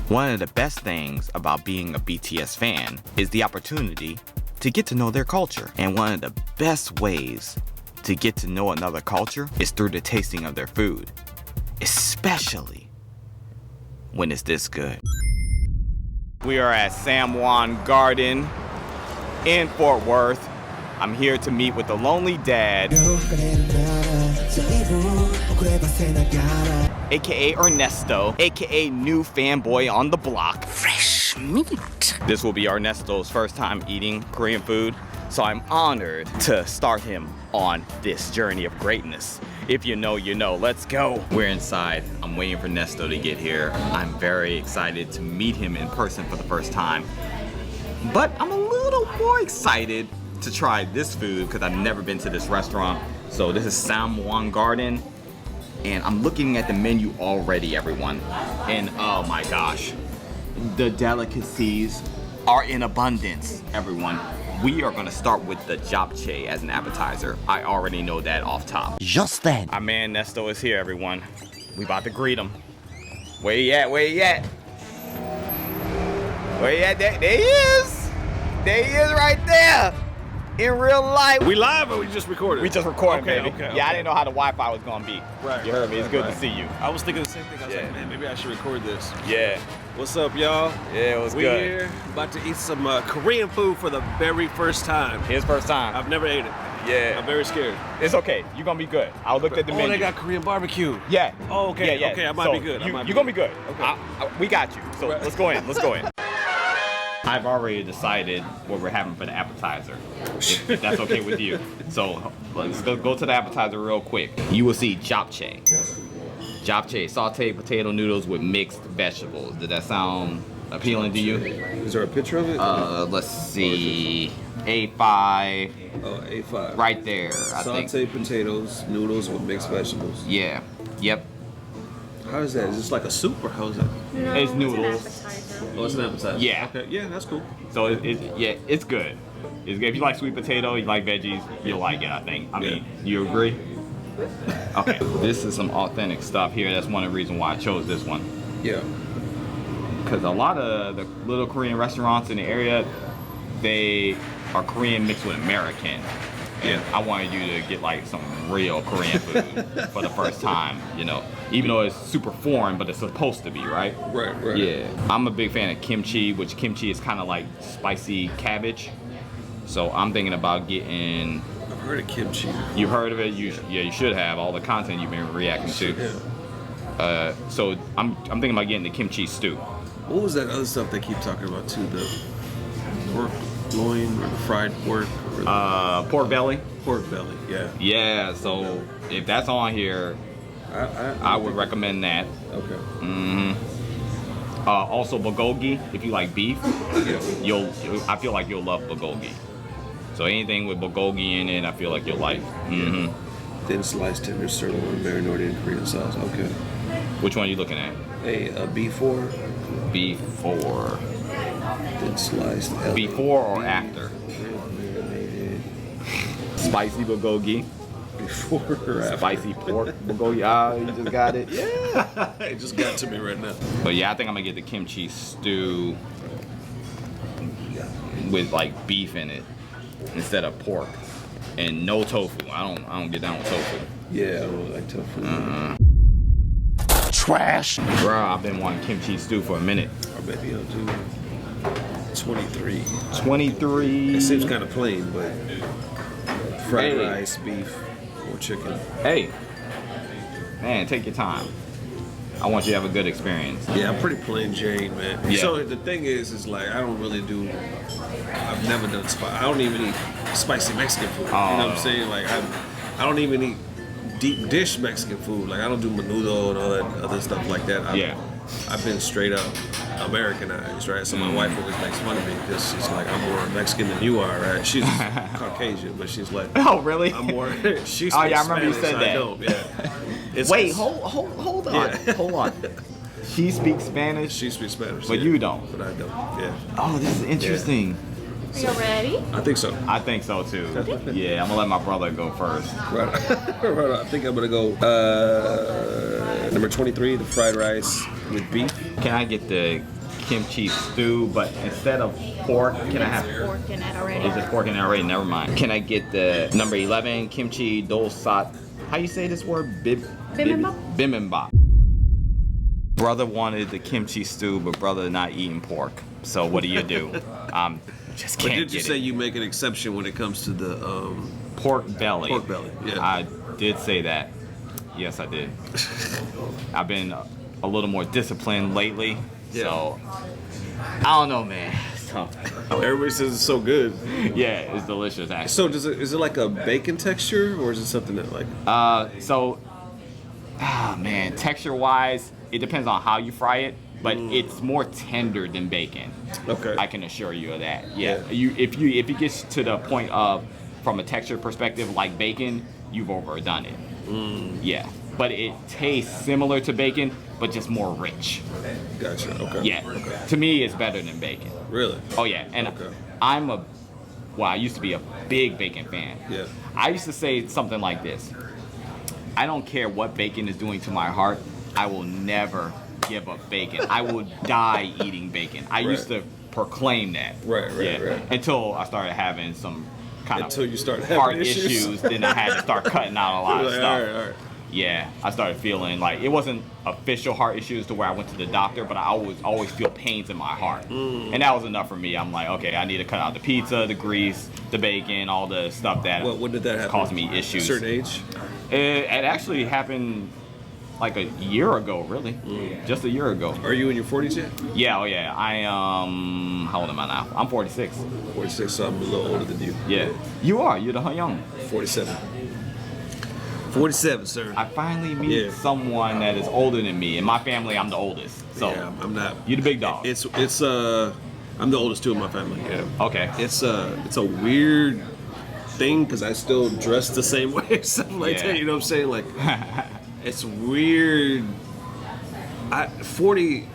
One of the best things about being a BTS fan is the opportunity to get to know their culture. And one of the best ways to get to know another culture is through the tasting of their food, especially when it's this good. We are at Samwan Garden in Fort Worth. I'm here to meet with the lonely dad, aka Ernesto, aka new fanboy on the block. Fresh meat. This will be Ernesto's first time eating Korean food, so I'm honored to start him on this journey of greatness. If you know, you know. Let's go. We're inside. I'm waiting for Ernesto to get here. I'm very excited to meet him in person for the first time, but I'm a little more excited to try this food because I've never been to this restaurant. So this is Samwan Garden, and I'm looking at the menu already, everyone. And oh my gosh, the delicacies are in abundance, everyone. We are gonna start with the japchae as an appetizer. I already know that off top. Just then. Our man Nesto is here, everyone. We about to greet him. Where he at? Where he at? Where he at? There he is. There he is right there. In real life. We live or we just recorded? We just recorded, okay, baby. Okay, yeah, I didn't know how the Wi-Fi was gonna be. Right. You heard me. It's good right. to see you. I was thinking the same thing. I was Yeah. like, man, maybe I should record this. Yeah. What's up, y'all? Yeah, it was We good. here about to eat some Korean food for the very first time. His first time. I've never ate it. Yeah. I'm very scared. It's okay. You're gonna be good. I looked at the menu. Oh, they got Korean barbecue. Yeah. Oh, okay. Yeah, yeah. Okay, I might So be good. You're gonna be good. Okay. We got you. So Right. let's go in. Let's go in. I've already decided what we're having for the appetizer, if that's okay with you. So let's go to the appetizer real quick. You will see japchae. Japchae, sauteed potato noodles with mixed vegetables. Did that sound appealing to you? Is there a picture of it? Let's see. A5. Oh, A5. Right there, I think. Sauteed potatoes, noodles with mixed vegetables. Yeah. Yep. How is that? Is this like a soup or how is it? No, It's noodles. An appetizer. Oh, it's an appetizer. Yeah. Okay. Yeah, that's cool. So yeah, it's good. It's good. If you like sweet potato, you like veggies, you'll like it, I think. I mean, you agree? Okay. This is some authentic stuff here. That's one of the reasons why I chose this one. Yeah. Because a lot of the little Korean restaurants in the area, they are Korean mixed with American. And I wanted you to get like some real Korean food for the first time, you know. Even though it's super foreign, but it's supposed to be, right? Right, right. Yeah. I'm a big fan of kimchi, which kimchi is kind of like spicy cabbage. So I'm thinking about getting... I've heard of kimchi. You've heard of it? You should have. All the content you've been reacting to. Yeah. So I'm thinking about getting the kimchi stew. What was that other stuff they keep talking about too? The pork loin or the fried pork? Or the Pork belly. pork belly, yeah. Yeah, so if that's on here, I would recommend that. Okay. Also bulgogi, if you like beef, I feel like you'll love bulgogi. So anything with bulgogi in it, I feel like you'll like. Thin sliced tender sirloin marinated in Korean sauce. Okay. Which one are you looking at? A before, Before. thin sliced. Before or after? Marinated. Spicy bulgogi. Before or after? Spicy pork bulgogi. Ah, you just got it. Yeah. It just got to me right now. But yeah, I think I'm gonna get the kimchi stew with like beef in it instead of pork, and no tofu. I don't get down with tofu. Yeah, I don't like tofu. Trash. Bro, I've been wanting kimchi stew for a minute. Or maybe I'll do 23. 23. It seems kind of plain, but fried Hey. rice, beef, or chicken. Hey, man, take your time. I want you to have a good experience. Yeah, I'm pretty plain Jane, man. Yeah. So the thing is like I don't really do. I've never done I don't even eat spicy Mexican food. You know what I'm saying? Like I don't even eat deep dish Mexican food. Like I don't do menudo and all that other stuff like that. I've been straight up Americanized, right? So my wife always makes fun of me because she's like, I'm more Mexican than you are, right? She's Caucasian, but she's like, Oh, really? I'm more. She speaks Oh, yeah, I remember you Spanish, said I that. don't, yeah. Wait, hold on. Yeah. Hold on. She speaks Spanish, She speaks Spanish, but yeah. you don't. But I don't. Yeah, Oh, this is interesting. Are you ready? I think so. I think so too. Yeah, I'm gonna let my brother go first. Right. Right. I think I'm gonna go number 23, the fried rice with beef. Can I get the kimchi stew, but instead of pork, can I have pork in it already. Is it pork in it already? Never mind. Can I get the number 11 kimchi dosat? How you say this word? Bibimbap? Bibimbap. Brother wanted the kimchi stew, but brother not eating pork. So what do? Just But can't did you get say it. you make an exception when it comes to the Pork belly. Pork belly, yeah. I did say that. Yes, I did. I've been a little more disciplined lately. Yeah. So I don't know, man. So everybody says it's so good. yeah, it's delicious actually. So is it like a bacon texture or is it something that like Man, texture-wise, it depends on how you fry it, but it's more tender than bacon. Okay. I can assure you of that. Yeah. Yeah. If it gets to the point of, from a texture perspective, like bacon, you've overdone it. Yeah. But it tastes similar to bacon, but just more rich. Gotcha. Okay. Yeah. Okay. To me, it's better than bacon. Really? Oh yeah, and Okay. I used to be a big bacon fan. Yeah. I used to say something like this: I don't care what bacon is doing to my heart, I will never give up bacon. I will die eating bacon. I used to proclaim that. Right, right. Until I started having some kind Until you started having heart issues. then I had to start cutting out a lot of Like, stuff. all right. Yeah, I started feeling like it wasn't official heart issues to where I went to the doctor, but I always feel pains in my heart, and that was enough for me. I'm like, okay, I need to cut out the pizza, the grease, the bacon, all the stuff that When did that happen? caused me issues. A certain age? It actually happened like a year ago, really, just a year ago. Are you in your 40s yet? Yeah, oh yeah. I how old am I now? I'm 46. 46, so I'm a little older than you. Yeah, you are. You're the young. 47. 47, sir. I finally meet Yeah. someone that is older than me. In my family, I'm the oldest. So yeah, I'm not. you the big dog. It's I'm the oldest too in my family. Yeah. Okay. It's a weird thing because I still dress the same way, stuff like Yeah. that. You know what I'm saying? Like, it's weird. 40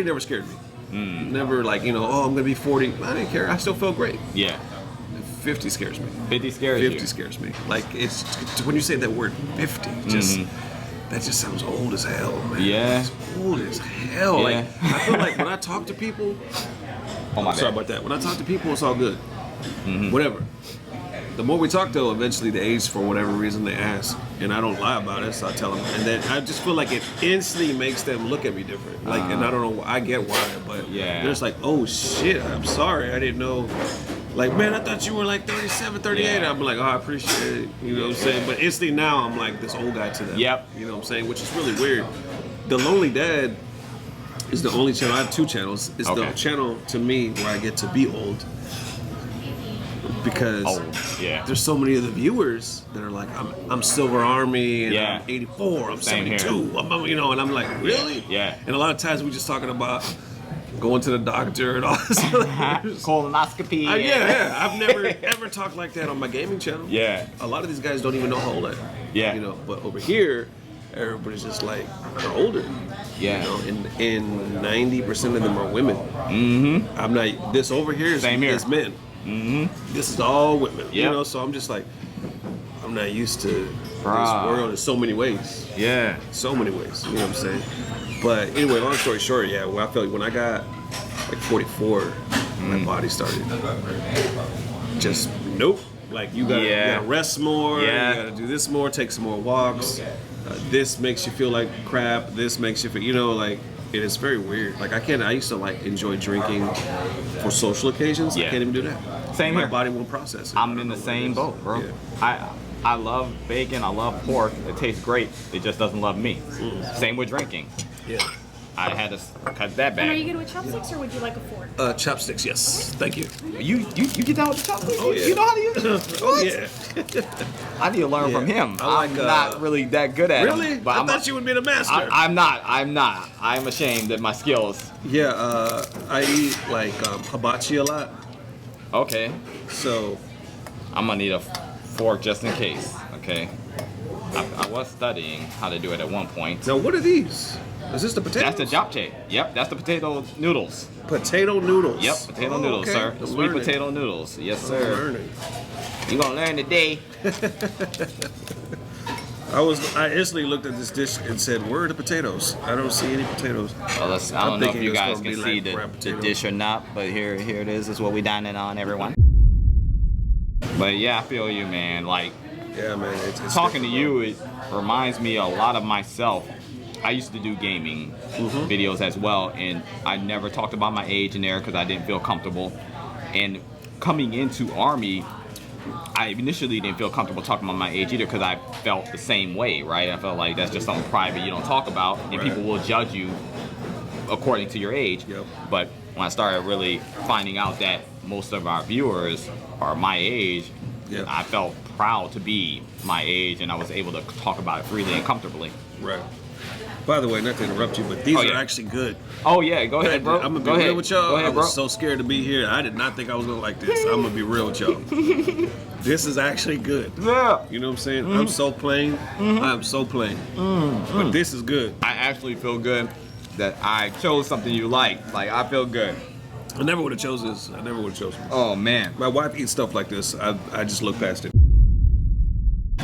never scared me. Never like oh I'm gonna be 40. I didn't care. I still felt great. Yeah. 50 scares me. 50 scares 50 you. scares me. Like it's when you say that word 50, just that just sounds old as hell, man. Yeah. It's old as hell. Yeah. Like I feel like when I talk to people, Oh my sorry bad. about that. When I talk to people, it's all good. Whatever. The more we talk, though, eventually the age, for whatever reason, they ask, and I don't lie about it, so I tell them, and then I just feel like it instantly makes them look at me different. Like, and I don't know, I get why, but Yeah. they're just like, oh shit, I'm sorry, I didn't know. Like, man, I thought you were like 37, 38. Yeah. I'm like, oh, I appreciate it. You know what I'm saying? But instantly now, I'm like this old guy to them. Yep. You know what I'm saying? Which is really weird. The Lonely Dad is the only channel. I have two channels. It's Okay. the channel to me where I get to be old. Because Yeah. there's so many of the viewers that are like, I'm Silver Army, and Yeah. I'm 84, I'm Same here. 72, and I'm like, really? Yeah. And a lot of times we're just talking about going to the doctor and all this other Colonoscopy. yeah, I've never ever talked like that on my gaming channel. Yeah. A lot of these guys don't even know how old I am. Yeah. You know, but over here, everybody's just like, they're older. Yeah. You know, and 90% of them are women. Mm-hmm. I'm not, this over here is, Same here. is men. Mm-hmm. This is all women. You Yep. know, so I'm just like, I'm not used to this Bruh. world in so many ways. Yeah. So many ways. You know what I'm saying? But anyway, long story short, yeah, well, I felt like when I got like 44, my body started just nope. Like you gotta rest more. Yeah. You gotta do this more. Take some more walks. This makes you feel like crap. This makes you feel, like it is very weird. Like I used to like enjoy drinking for social occasions. Yeah. I can't even do that. Same My here. body won't process it. I'm in the same boat, bro. Yeah. I love bacon. I love pork. It tastes great. It just doesn't love me. Same with drinking. Yeah. I had to cut that And are you back. good with chopsticks or would you like a fork? Chopsticks, yes. Thank you. You get down with the chopsticks? Oh, yeah. You know how to use Oh What? yeah. I need to learn from Yeah. him. I like, I'm not really that good at Really? it. But I thought you would be the master. I'm not. I'm ashamed of my skills. Yeah, I eat like hibachi a lot, Okay. so I'm gonna need a fork just in case. Okay. I was studying how to do it at one point. now what are these? Is this the potatoes? That's the japchae. Yep, that's the potato noodles. Potato noodles. Yep, potato Oh, noodles, okay. sir. I'm Sweet learning. potato noodles. Yes, I'm sir. learning. You gonna learn today. I instantly looked at this dish and said, "Where are the potatoes? I don't see any potatoes." Well, I I'm don't know if thinking you it's guys gonna can be see like the crab potato. dish or not, but here it is. This is what we dining on, everyone. But yeah, I feel you, man. Like, Yeah, man. It's talking to different, you, it reminds me a lot of myself. I used to do gaming videos as well, and I never talked about my age in there because I didn't feel comfortable. And coming into Army, I initially didn't feel comfortable talking about my age either because I felt the same way, right? I felt like that's just something private you don't talk about, and Right. people will judge you according to your age. Yep. But when I started really finding out that most of our viewers are my age, Yep. I felt proud to be my age, and I was able to talk about it freely and comfortably. Right. By the way, not to interrupt you, but these Oh, are yeah. actually good. Oh yeah, go ahead, bro. I'm gonna Go be ahead. real with y'all. Go ahead, I bro. was so scared to be here. I did not think I was gonna like this. I'm gonna be real with y'all. This is actually good. Yeah. You know what I'm saying? I'm so plain. I'm so plain. But this is good. I actually feel good that I chose something you like. Like, I feel good. I never would have chose this. I never would have chosen this. Oh man. My wife eats stuff like this. I just look past it.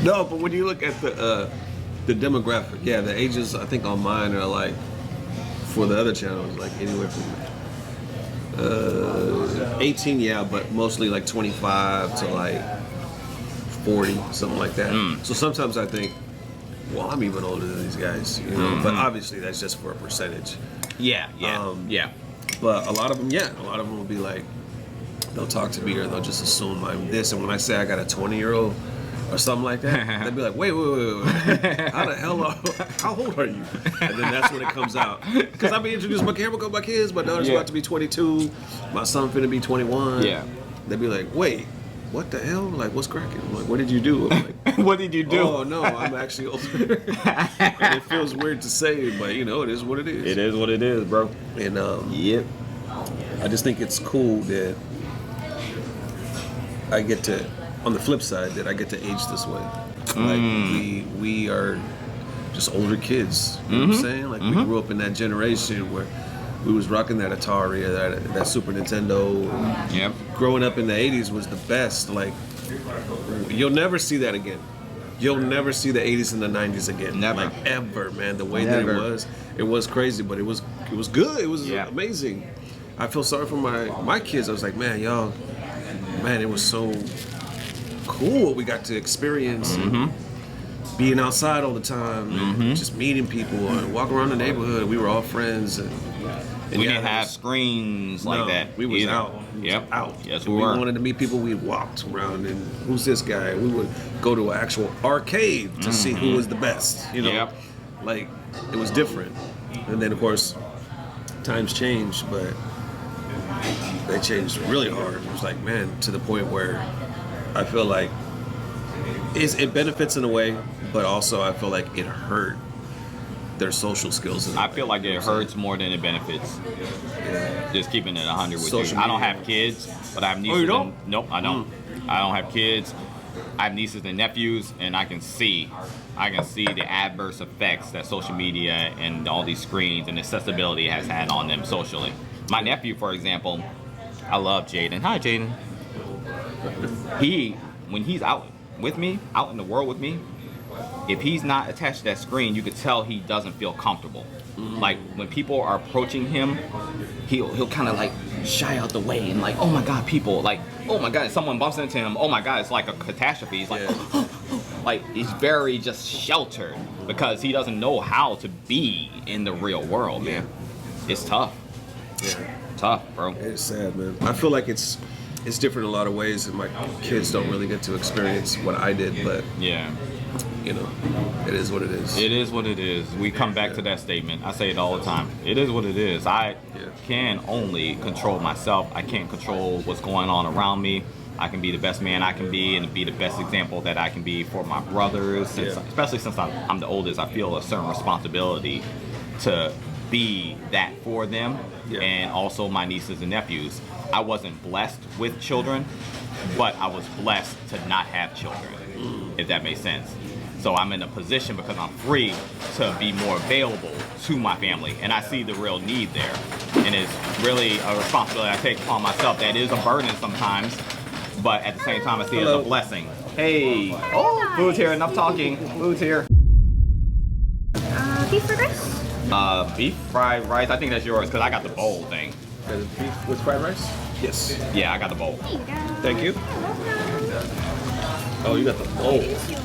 No, but when you look at the demographic, yeah, the ages I think on mine are like, for the other channels, like anywhere from 18, yeah, but mostly like 25 to like 40, something like that. So sometimes I think, well, I'm even older than these guys, you know. But obviously that's just for a percentage. Yeah, yeah, yeah. But a lot of them, yeah, a lot of them will be like, they'll talk to me or they'll just assume I'm this. And when I say I got a 20-year-old or something like that, they'll be like, wait. How the hell how old are you? And then that's when it comes out. Because I be introducing my camera, my kids, my daughter's Yeah. about to be 22, my son finna be 21. Yeah. They'll be like, wait, what the hell? Like, what's cracking? I'm like, what did you do? I'm like, What did you do? oh no, I'm actually older. And it feels weird to say, but you know, it is what it is. It is what it is, bro. And Yep. I just think it's cool that I get to, on the flip side, that I get to age this way. Like we are just older kids. You know what I'm saying? Like we grew up in that generation where we was rocking that Atari, or that Super Nintendo. Yep. Growing up in the 80s was the best. Like you'll never see that again. You'll never see the 80s and the 90s again. Never. Like ever, man. The way Never. that it was crazy, but it was good. It was Yeah. amazing. I feel sorry for my kids. I was like, man, y'all, man, it was so cool what we got to experience. And being outside all the time, and just meeting people and walking around the neighborhood. We were all friends. And We yeah, didn't it have was- screens like no, that. We was either. out. We was Yep. out. Yes, If we we were. wanted to meet people, we walked around and who's this guy? We would go to an actual arcade to see who was the best. You know, Yep. like it was different. And then of course, times changed, but they changed really hard. It was like, man, to the point where I feel like it benefits in a way, but also I feel like it hurt their social skills. In a I way. feel like it hurts more than it benefits. Yeah. Just keeping it 100 with Social you. I don't media. have kids, but I have nieces. you don't? And, nope, I don't. I don't have kids. I have nieces and nephews, and I can see the adverse effects that social media and all these screens and accessibility has had on them socially. My nephew, for example, I love Jaden. Hi, Jaden. When he's out with me, out in the world with me, if he's not attached to that screen, you could tell he doesn't feel comfortable. Like when people are approaching him, he'll kind of like shy out the way and like, oh my God, people, like, oh my God, someone bumps into him, oh my God, it's like a catastrophe. He's like, like he's very just sheltered because he doesn't know how to be in the real world, man. It's tough. Yeah. Tough, bro. It's sad, man. I feel like it's different in a lot of ways, and my kids don't really get to experience what I did. But Yeah. you know, it is what it is. It is what it is. We come back to that statement. I say it all the time. It is what it is. I can only control myself. I can't control what's going on around me. I can be the best man I can be and be the best example that I can be for my brothers. Especially since I'm the oldest, I feel a certain responsibility to be that for them and also my nieces and nephews. I wasn't blessed with children, but I was blessed to not have children, if that makes sense. So I'm in a position because I'm free to be more available to my family. And I see the real need there. And it's really a responsibility I take upon myself that is a burden sometimes. But at the same time, I see it as a blessing. Hey, oh, food's here, enough talking. Food's here. beef fried rice? Beef fried rice. I think that's yours because I got the bowl thing. That is beef with fried rice? Yes. Yeah, I got the bowl. There you go. Thank you. You're welcome. Oh, you got the bowl. Here's yours.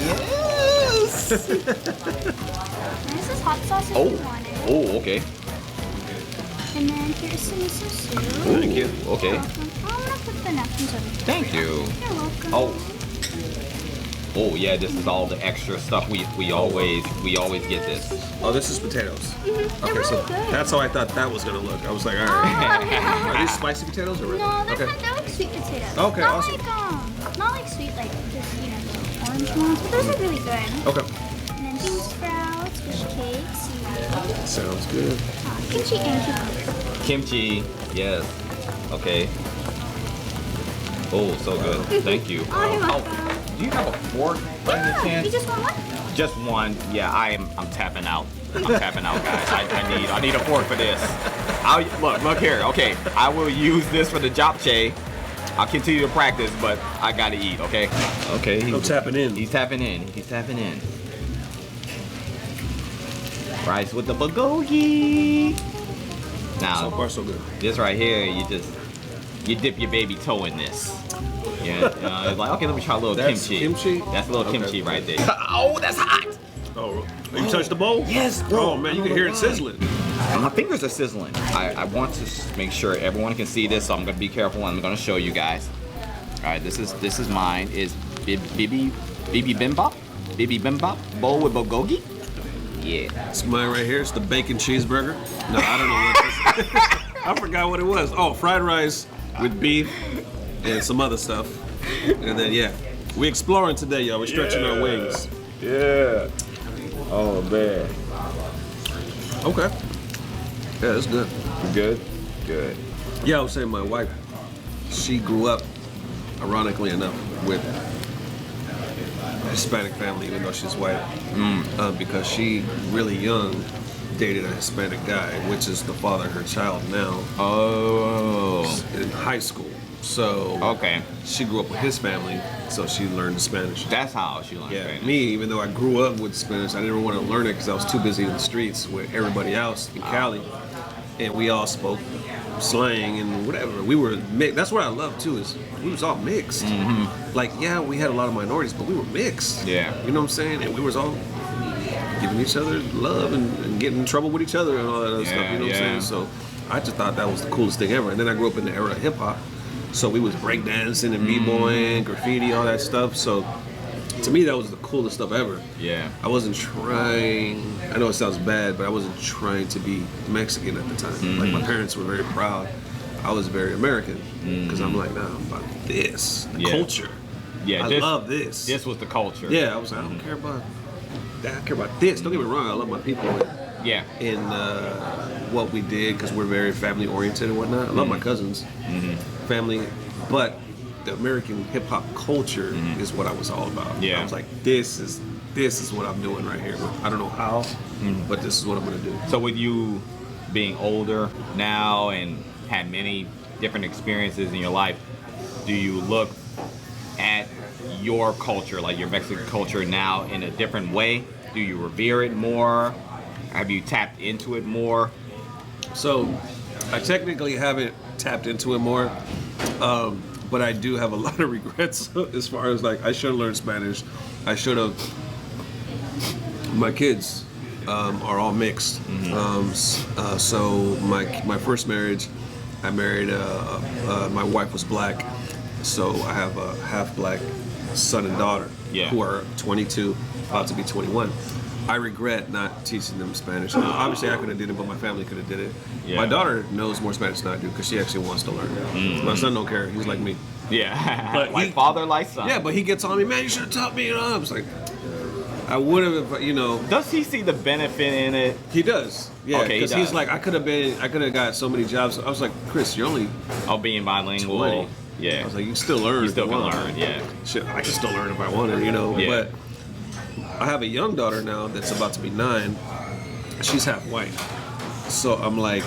Yes. And this is hot sauce if you want it. Oh, okay. And then here's some miso soup. Thank you. Okay. You're welcome. I'm gonna put the napkins over here. Thank you. You're welcome. Oh yeah, this is all the extra stuff we always get this. Oh, this is potatoes. They're Okay, really so good. that's how I thought that was gonna look. I was like, all right. Are these spicy potatoes or No, they're, okay? they're like sweet potatoes. Okay, not awesome. Not like sweet, like just the orange ones, but those are really good. Okay. And then bean sprouts, fish cakes, seaweed, Sounds good. kimchi and cucumber. Kimchi, yes. Okay. Oh, so good. Thank you. Oh, you're welcome. Do you have a fork by any Yeah, you chance? just want one? Just one. Yeah, I'm tapping out. I'm tapping out, guys. I need a fork for this. Look here. Okay, I will use this for the japchae. I'll continue to practice, but I gotta eat. Okay. Okay. I'm tapping in. He's tapping in. He's tapping in. Rice with the bulgogi. Now, So far, so good. this right here, you dip your baby toe in this. Yeah, it's like, okay, let me try a little That's kimchi? That's a little Okay. kimchi right there. Oh, that's hot. Oh, you touched the bowl? Yes, bro. Oh man, you can hear it sizzling. And my fingers are sizzling. I want to make sure everyone can see this, so I'm gonna be careful and I'm gonna show you guys. All right, this is mine. Is bibi bibimbap bowl with bulgogi. Yeah. It's mine right here. It's the bacon cheeseburger. No, I don't know what this is. I forgot what it was. Oh, fried rice with beef and some other stuff. And then yeah, we exploring today, y'all. We're stretching our wings. Yeah. Oh man. Okay. Yeah, that's good. Good. Good. Yeah, I was saying my wife, she grew up, ironically enough, with a Hispanic family, even though she's white, because she really young dated a Hispanic guy, which is the father of her child now Oh. in high school. So Okay. she grew up with his family, so she learned Spanish. That's how she learned Yeah, Spanish. me, even though I grew up with Spanish, I didn't want to learn it because I was too busy in the streets with everybody else in Cali, and we all spoke slang and whatever. We were mixed. That's what I love too, is we was all mixed. Like, yeah, we had a lot of minorities, but we were mixed. Yeah. You know what I'm saying? And we was all giving each other love and getting in trouble with each other and all that other stuff. You know what I'm saying? So I just thought that was the coolest thing ever. And then I grew up in the era of hip hop. So we was breakdancing and b-boying, graffiti, all that stuff. So to me, that was the coolest stuff ever. Yeah. I wasn't trying, I know it sounds bad, but I wasn't trying to be Mexican at the time. Like, my parents were very proud. I was very American because I'm like, nah, I'm about this, the Yeah. culture. Yeah. I love this. This was the culture. Yeah, I was like, I don't care about that. I care about this. Don't get me wrong, I love my people Yeah. and what we did because we're very family oriented and whatnot. I love my cousins, family, but the American hip hop culture is what I was all about. Yeah. I was like, this is what I'm doing right here. I don't know how, but this is what I'm gonna do. So with you being older now and had many different experiences in your life, do you look at your culture, like your Mexican culture now, in a different way? Do you revere it more? Have you tapped into it more? So I technically haven't tapped into it more, but I do have a lot of regrets as far as like I should have learned Spanish. I should have. My kids are all mixed. So my first marriage, I married my wife was black, so I have a half black son and daughter who are 22, about to be 21. I regret not teaching them Spanish. Obviously, I could have did it, but my family could have did it. Yeah. My daughter knows more Spanish than I do because she actually wants to learn. My son don't care. He's like me. Yeah. But like he- father, like son. Yeah, but he gets on me, man, you should have taught me. I was like, I would have, Does he see the benefit in it? He does. Yeah, Okay, he because does. he's like, I could have got so many jobs. I was like, Chris, you're only Oh, being bilingual. 20. Yeah. I was like, you can still learn. You if still can want. learn, yeah. Shit, I can still learn if I wanted, Yeah. But I have a young daughter now that's about to be 9. She's half white. So I'm like,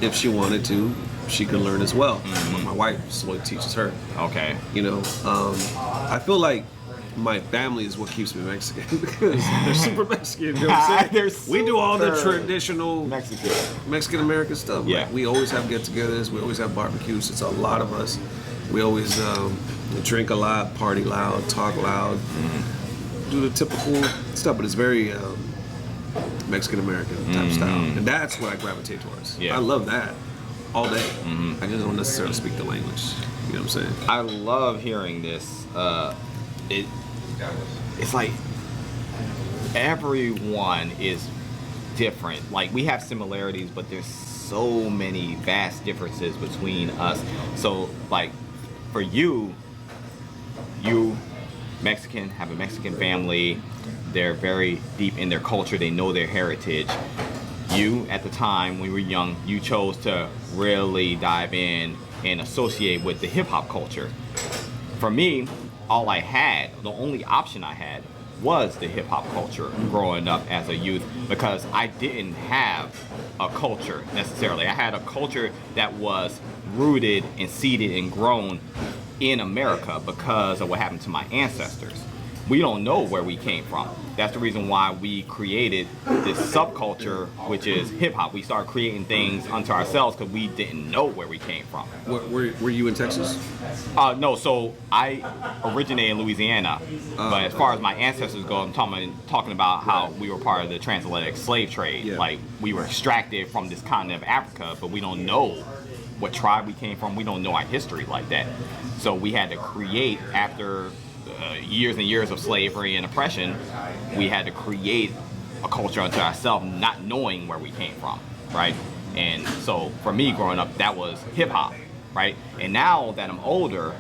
if she wanted to, she could learn as well. But my wife slowly teaches her. Okay. I feel like my family is what keeps me Mexican because they're super Mexican. You know what I'm They're saying? We do all the super traditional Mexican American stuff. Yeah. Like, we always have get-togethers. We always have barbecues. It's a lot of us. We always drink a lot, party loud, talk loud, do the typical stuff. But it's very Mexican American type style, and that's what I gravitate towards. Yeah. I love that all day. I just don't necessarily speak the language. You know what I'm saying? I love hearing this. It's like everyone is different. Like, we have similarities, but there's so many vast differences between us. So, like, for you Mexican, have a Mexican family. They're very deep in their culture. They know their heritage. You, at the time when we were young, you chose to really dive in and associate with the hip hop culture. For me, all I had, the only option I had, was the hip hop culture growing up as a youth, because I didn't have a culture necessarily. I had a culture that was rooted and seeded and grown in America because of what happened to my ancestors. We don't know where we came from. That's the reason why we created this subculture, which is hip hop. We started creating things unto ourselves because we didn't know where we came from. Were you in Texas? No, so I originated in Louisiana, but as far as my ancestors go, I'm talking about how we were part of the transatlantic slave trade. Yeah. Like, we were extracted from this continent of Africa, but we don't know what tribe we came from. We don't know our history like that. So we had to create, after years and years of slavery and oppression, we had to create a culture unto ourselves, not knowing where we came from, right? And so for me growing up, that was hip hop, right? And now that I'm older,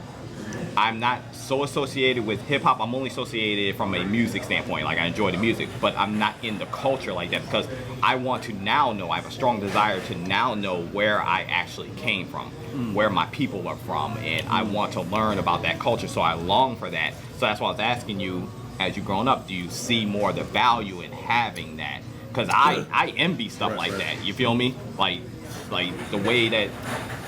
I'm not so associated with hip hop. I'm only associated from a music standpoint. Like, I enjoy the music, but I'm not in the culture like that, because I want to now know, I have a strong desire to now know where I actually came from, where my people are from, and I want to learn about that culture, so I long for that. So that's why I was asking you, as you've grown up, do you see more of the value in having that? Because I envy stuff like that, you feel me? Like the way that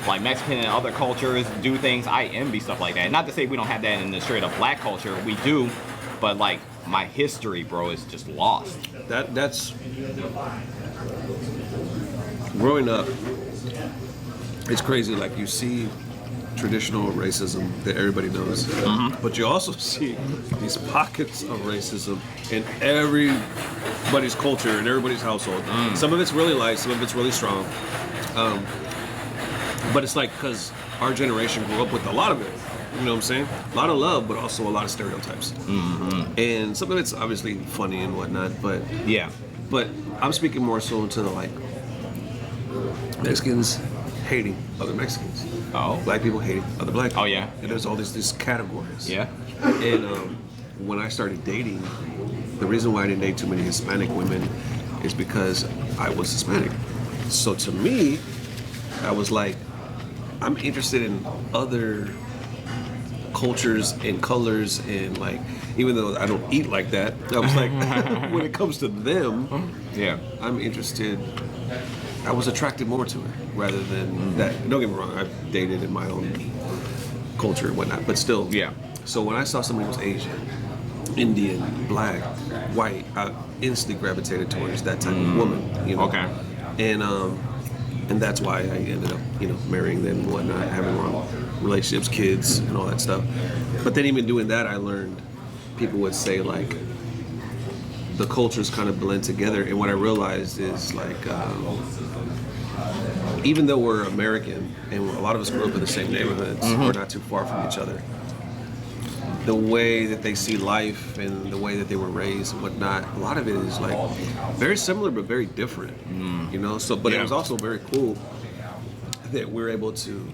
like Mexican and other cultures do things, I envy stuff like that. Not to say we don't have that in the straight up black culture, we do, but like, my history, bro, is just lost. That's growing up. It's crazy. Like, you see traditional racism that everybody knows, but you also see these pockets of racism in everybody's culture and everybody's household. Some of it's really light, some of it's really strong. But it's like, because our generation grew up with a lot of it. You know what I'm saying? A lot of love, but also a lot of stereotypes. And some of it's obviously funny and whatnot, but Yeah. But I'm speaking more so to the, like, Mexicans hating other Mexicans. Oh. Black people hating other black people. Oh, yeah. And there's all these categories. Yeah. And when I started dating, the reason why I didn't date too many Hispanic women is because I was Hispanic. So to me, I was like, I'm interested in other cultures and colors, and like, even though I don't eat like that, I was like, when it comes to them, Yeah. I'm interested. I was attracted more to it rather than that. Don't get me wrong, I've dated in my own culture and whatnot, but still. Yeah. So when I saw somebody who was Asian, Indian, black, white, I instantly gravitated towards that type of woman. You know? Okay. And that's why I ended up, marrying them and whatnot, having long relationships, kids, and all that stuff. But then even doing that, I learned people would say, like, the cultures kind of blend together. And what I realized is, like, even though we're American and a lot of us grew up in the same neighborhoods, we're not too far from each other. The way that they see life and the way that they were raised and whatnot, a lot of it is like very similar but very different, So, but it was also very cool that we're able to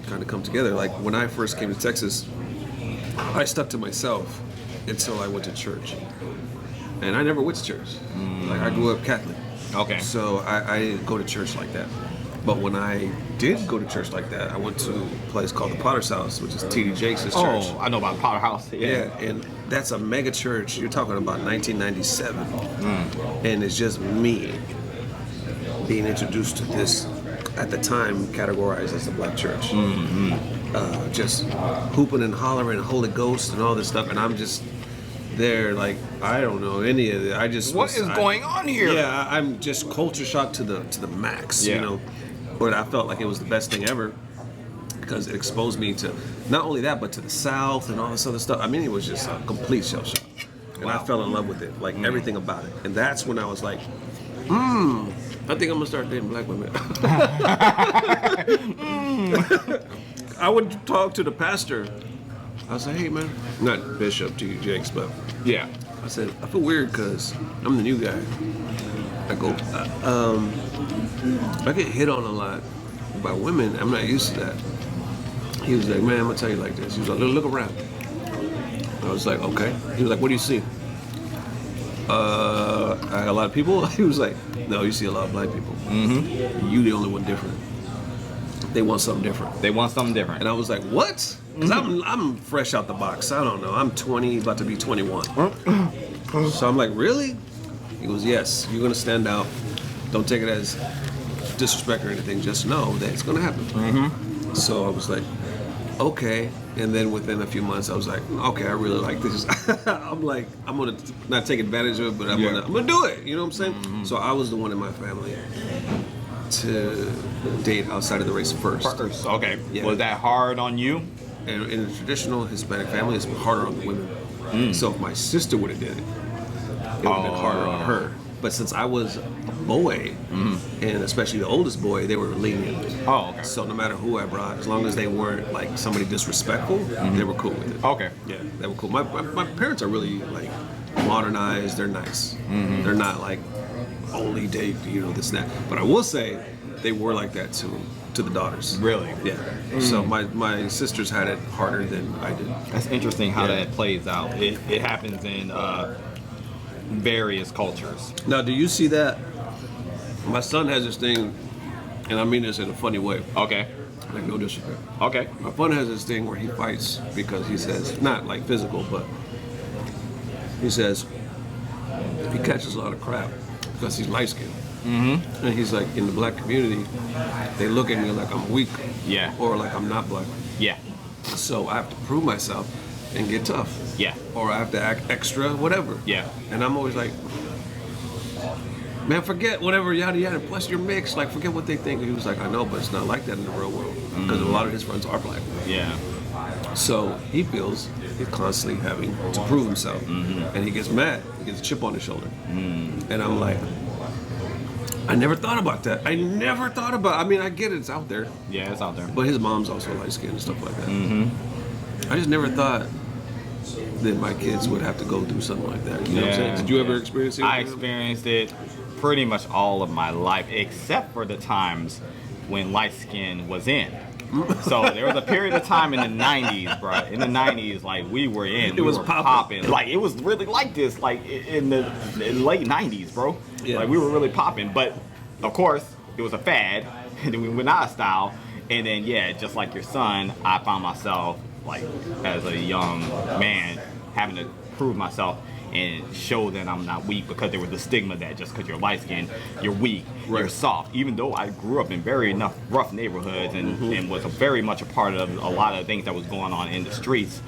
kind of come together. Like, when I first came to Texas, I stuck to myself until I went to church, and I never went to church. Like, I grew up Catholic, Okay. so I didn't go to church like that. But when I did go to church like that, I went to a place called the Potter's House, which is T.D. Jakes' church. Oh, I know about Potter House. Yeah, and that's a mega church. You're talking about 1997, and it's just me being introduced to this, at the time categorized as a black church. Just hooping and hollering, Holy Ghost and all this stuff, and I'm just there. Like I don't know any of it. I just What is going on here? Yeah, I'm just culture shocked to the max. Yeah. You know, but I felt like it was the best thing ever because it exposed me to not only that, but to the South and all this other stuff. I mean, it was just a complete shell shock, and I fell in love with it, like everything about it. And that's when I was like, I think I'm gonna start dating black women. I would talk to the pastor. I was like, hey man, not Bishop T. Jakes, but Yeah. I said, I feel weird because I'm the new guy. I go, I get hit on a lot by women. I'm not used to that. He was like, man, I'm gonna tell you like this. He was like, look around. I was like, okay. He was like, what do you see? I got a lot of people. He was like, no, you see a lot of black people. You the only one different. They want something different. They want something different. And I was like, what? Because I'm fresh out the box. I don't know. I'm 20, about to be 21. So I'm like, really? He goes, yes, you're going to stand out. Don't take it as disrespect or anything. Just know that it's going to happen. So I was like, okay. And then within a few months, I was like, okay, I really like this. I'm like, I'm going to not take advantage of it, but I'm going to do it. You know what I'm saying? So I was the one in my family to date outside of the race first. Okay. Yeah. Was that hard on you? And in a traditional Hispanic family, it's harder on the women. So if my sister would have did it, it would have been harder on her. But since I was a boy, and especially the oldest boy, they were lenient. Oh, okay. So no matter who I brought, as long as they weren't like somebody disrespectful, they were cool with it. Okay. Yeah, they were cool. My parents are really like modernized. They're nice. They're not like only date, this and that. But I will say they were like that to the daughters. Really? Yeah. So my sisters had it harder than I did. That's interesting how that plays out. It happens in various cultures. Now, do you see that? My son has this thing, and I mean this in a funny way. Okay. Like no disrespect. Okay. My son has this thing where he fights because he says, not like physical, but he says he catches a lot of crap because he's light skinned. And he's like, in the black community, they look at me like I'm weak. Yeah. Or like I'm not black. Yeah. So I have to prove myself and get tough. Yeah. Or I have to act extra, whatever. Yeah. And I'm always like, man, forget whatever, yada yada. Plus, you're mixed. Like, forget what they think. He was like, I know, but it's not like that in the real world because a lot of his friends are black. Yeah. So he feels he's constantly having to prove himself, and he gets mad. He gets a chip on his shoulder, and I'm like, I never thought about that. I never thought about. I mean, I get it. It's out there. Yeah, it's out there. But his mom's also light skinned and stuff like that. I just never thought that my kids would have to go through something like that. You know what I'm saying? Did you ever experience it? I experienced it pretty much all of my life, except for the times when light skin was in. So there was a period of time in the 90s, bro. In the 90s, like we were in, It was popping. Like it was really like this, like in the late 90s, bro. Yeah. Like we were really popping. But of course, it was a fad, and then we went out of style. And then just like your son, I found myself like as a young man having to prove myself and show that I'm not weak, because there was the stigma that just because you're light skinned, you're weak, you're soft. Even though I grew up in very rough neighborhoods and was very much a part of a lot of things that was going on in the streets.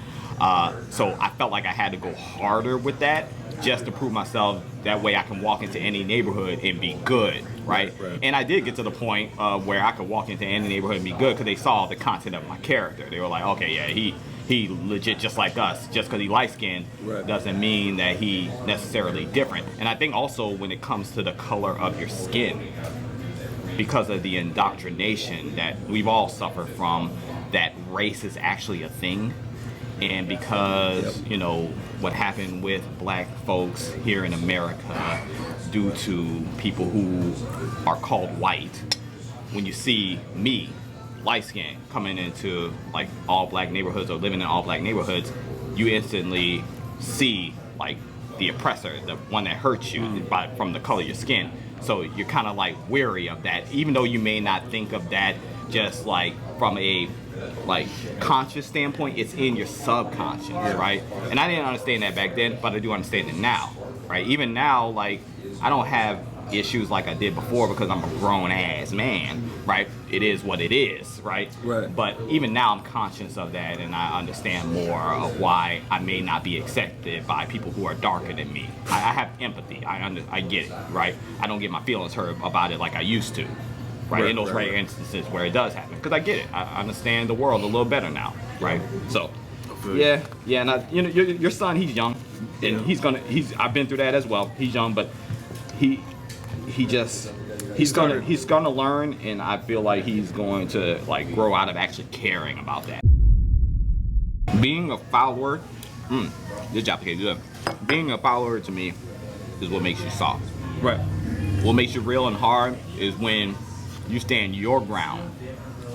So I felt like I had to go harder with that just to prove myself. That way I can walk into any neighborhood and be good, right? And I did get to the point where I could walk into any neighborhood and be good because they saw the content of my character. They were like, okay, yeah, he legit just like us. Just because he light skinned doesn't mean that he necessarily different. And I think also when it comes to the color of your skin, because of the indoctrination that we've all suffered from, that race is actually a thing. And because, what happened with black folks here in America due to people who are called white, when you see me, light skin, coming into like all black neighborhoods or living in all black neighborhoods, you instantly see like the oppressor, the one that hurts you from the color of your skin. So you're kind of like wary of that, even though you may not think of that just like from a like conscious standpoint. It's in your subconscious, right? And I didn't understand that back then, but I do understand it now, right? Even now, like I don't have issues like I did before because I'm a grown ass man, right? It is what it is, right? Right. But even now I'm conscious of that, and I understand more of why I may not be accepted by people who are darker than me. I have empathy. I get it, right? I don't get my feelings hurt about it like I used to, right? In those rare instances where it does happen, because I get it. I understand the world a little better now, right? So. Yeah, and you know, your son, he's young, and I've been through that as well. He's young, but he's gonna learn, and I feel like he's going to like grow out of actually caring about that. Being a follower, good job, okay, good. Being a follower to me is what makes you soft. Right. What makes you real and hard is when you stand your ground.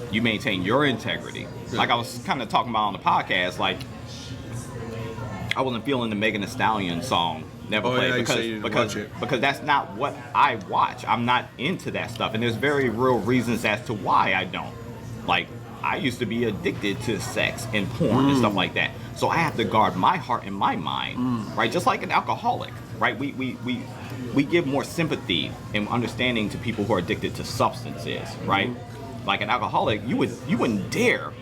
You maintain your integrity. Like I was kind of talking about on the podcast, like I wasn't feeling the Megan Thee Stallion song Never Played because that's not what I watch. I'm not into that stuff, and there's very real reasons as to why I don't. Like I used to be addicted to sex and porn and stuff like that, so I have to guard my heart and my mind, right? Just like an alcoholic, right? We give more sympathy and understanding to people who are addicted to substances, right? Like an alcoholic, you wouldn't dare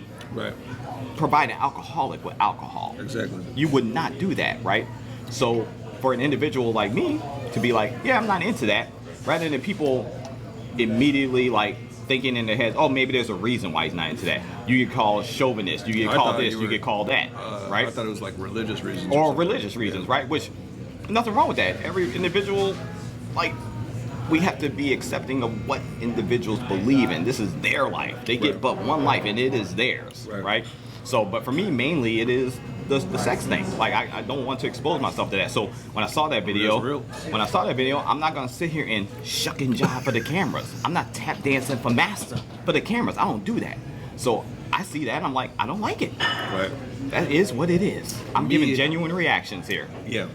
provide an alcoholic with alcohol. Exactly. You would not do that, right? So for an individual like me to be like, yeah, I'm not into that, rather than people immediately like thinking in their heads, oh, maybe there's a reason why he's not into that. You get called chauvinist, you get called this, you get called that, right? I thought it was like religious reasons. Or religious reasons, right? Which, nothing wrong with that. Every individual, like, we have to be accepting of what individuals believe in. This is their life. They get but one life, and it is theirs, right? So, but for me, mainly, it is the sex thing. Like, I don't want to expose myself to that. So, when I saw that video, I'm not going to sit here and shuck and jive for the cameras. I'm not tap dancing for master for the cameras. I don't do that. So, I see that, I'm like, I don't like it. Right. That is what it is. I'm giving genuine reactions here. Yeah.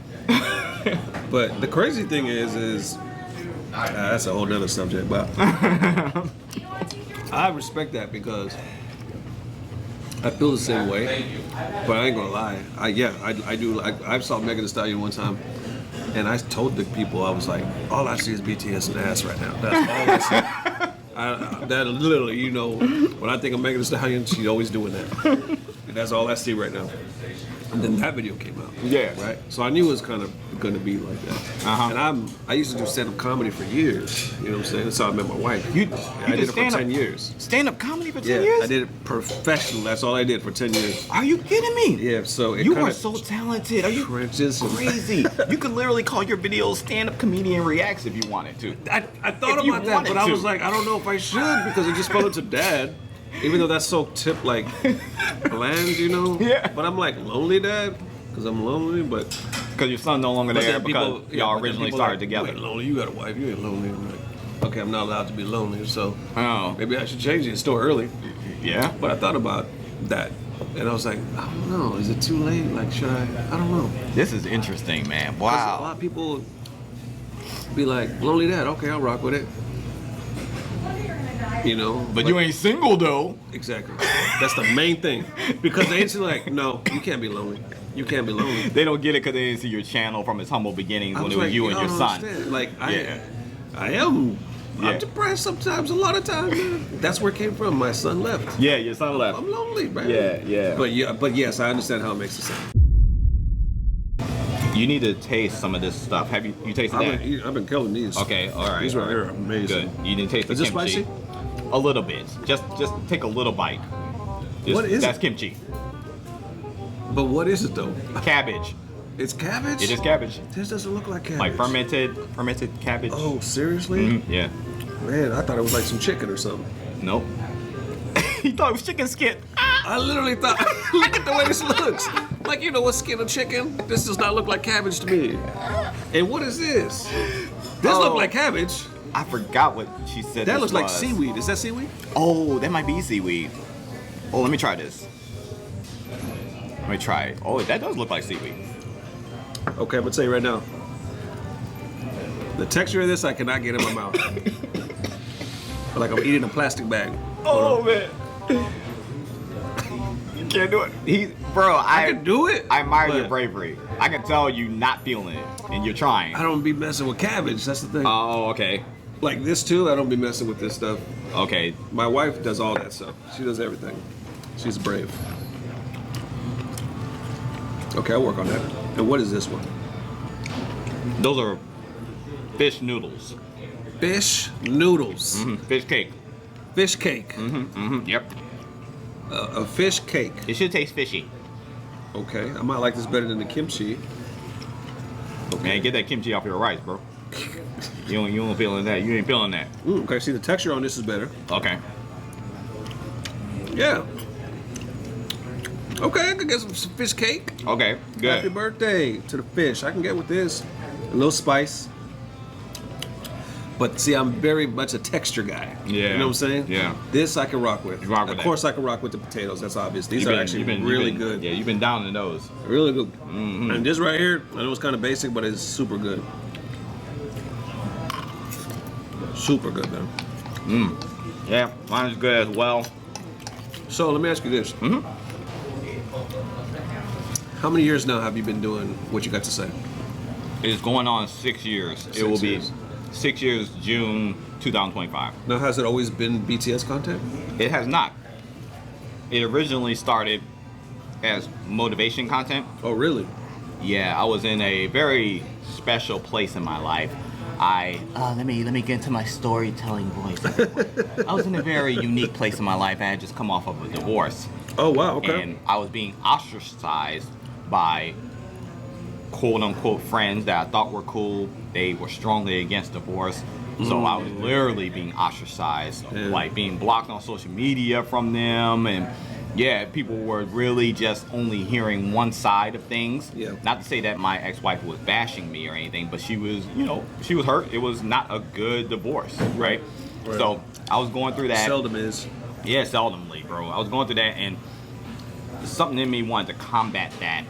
But the crazy thing is that's a whole nother subject, but I respect that because I feel the same way, but I ain't gonna lie. I do. I saw Megan Thee Stallion one time, and I told the people, I was like, all I see is BTS and ass right now. That's all I see. That literally, you know, when I think of Megan Thee Stallion, she's always doing that. And that's all I see right now. And then that video came out. Yeah. Right? So I knew it was kind of going to be like that. And I used to do stand-up comedy for years. You know what I'm saying? That's how I met my wife. I did it for 10 years. Stand-up comedy for 10 years? I did it professionally. That's all I did for 10 years. Are you kidding me? Yeah, so you are so talented. Are you crazy? You could literally call your videos stand-up comedian reacts if you wanted to. I thought about that, but I was like, I don't know if I should because it just fell into dad. Even though that's so bland, you know? Yeah. But I'm like, lonely dad? Because I'm lonely, but... Because your son's no longer there because y'all originally started together. You ain't lonely, you got a wife, you ain't lonely. I'm like, okay, I'm not allowed to be lonely, so maybe I should change it. It's still early. Yeah. But I thought about that, and I was like, I don't know, is it too late? Like, should I don't know. This is interesting, man. Wow. A lot of people be like, lonely dad, okay, I'll rock with it. You know, but you ain't single though. Exactly. That's the main thing. Because they instantly like, no, you can't be lonely. You can't be lonely. They don't get it because they didn't see your channel from its humble beginnings when it was you and your son. Understand. Like I am. I'm depressed sometimes. A lot of times. Man. That's where it came from. My son left. Yeah, your son left. I'm lonely, man. Yeah. But yes, I understand how it makes it sound. You need to taste some of this stuff. Have you tasted that? I've been killing these. Okay, all right. These right here are amazing. Good. You need to taste the kimchi. Is this spicy? A little bit. Just take a little bite. What is that's it? Kimchi. But what is it though? Cabbage. It's cabbage? It is cabbage. This doesn't look like cabbage. Like fermented cabbage. Oh, seriously? Mm-hmm. Yeah. Man, I thought it was like some chicken or something. Nope. He thought it was chicken skin. I literally thought, look at the way this looks. Like, you know what, skin of chicken? This does not look like cabbage to me. And what is this? This looks like cabbage. I forgot what she said. That looks like seaweed. Is that seaweed? Oh, that might be seaweed. Oh, let me try this. Let me try it. Oh, that does look like seaweed. Okay, I'm gonna tell you right now. The texture of this, I cannot get in my mouth. Like I'm eating a plastic bag. Oh man. Can't do it. Bro, I can do it. I admire but your bravery. I can tell you not feeling it, and you're trying. I don't be messing with cabbage. That's the thing. Oh, okay. Like this too. I don't be messing with this stuff. Okay. My wife does all that stuff. She does everything. She's brave. Okay, I'll work on that. And what is this one? Those are fish noodles. Fish noodles. Fish cake. Fish cake. Yep. A fish cake. It should taste fishy. Okay, I might like this better than the kimchi. Man, get that kimchi off your rice, bro. You don't feeling that. You ain't feeling that. Okay, see the texture on this is better. Okay. Yeah. Okay, I can get some fish cake. Okay. Good. Happy birthday to the fish. I can get with this. A little spice. But see, I'm very much a texture guy. Yeah. You know what I'm saying? Yeah. This I can rock with. You rock with of that. course, I can rock with the potatoes. That's obvious. These are actually you've really been- good. Yeah, you've been down in those. Really good. And this right here, I know it's kind of basic, but it's super good. Super good, man. Yeah, mine is good as well. So let me ask you this. How many years now have you been doing what you got to say? It's going on 6 years. It 6 will be years. 6 years, June 2025. Now, has it always been BTS content? It has not. It originally started as motivation content. Oh, really? Yeah, I was in a very special place in my life. Let me get into my storytelling voice. I was in a very unique place in my life. I had just come off of a divorce. Oh, wow. Okay. And I was being ostracized by quote unquote friends that I thought were cool. They were strongly against divorce. So I was literally being ostracized, Yeah. like being blocked on social media from them. And yeah, people were really just only hearing one side of things. Yeah. Not to say that my ex-wife was bashing me or anything, but she was, she was hurt. It was not a good divorce, right? Right. So I was going through that. Seldom is. Yeah, seldomly, bro. I was going through that, and something in me wanted to combat that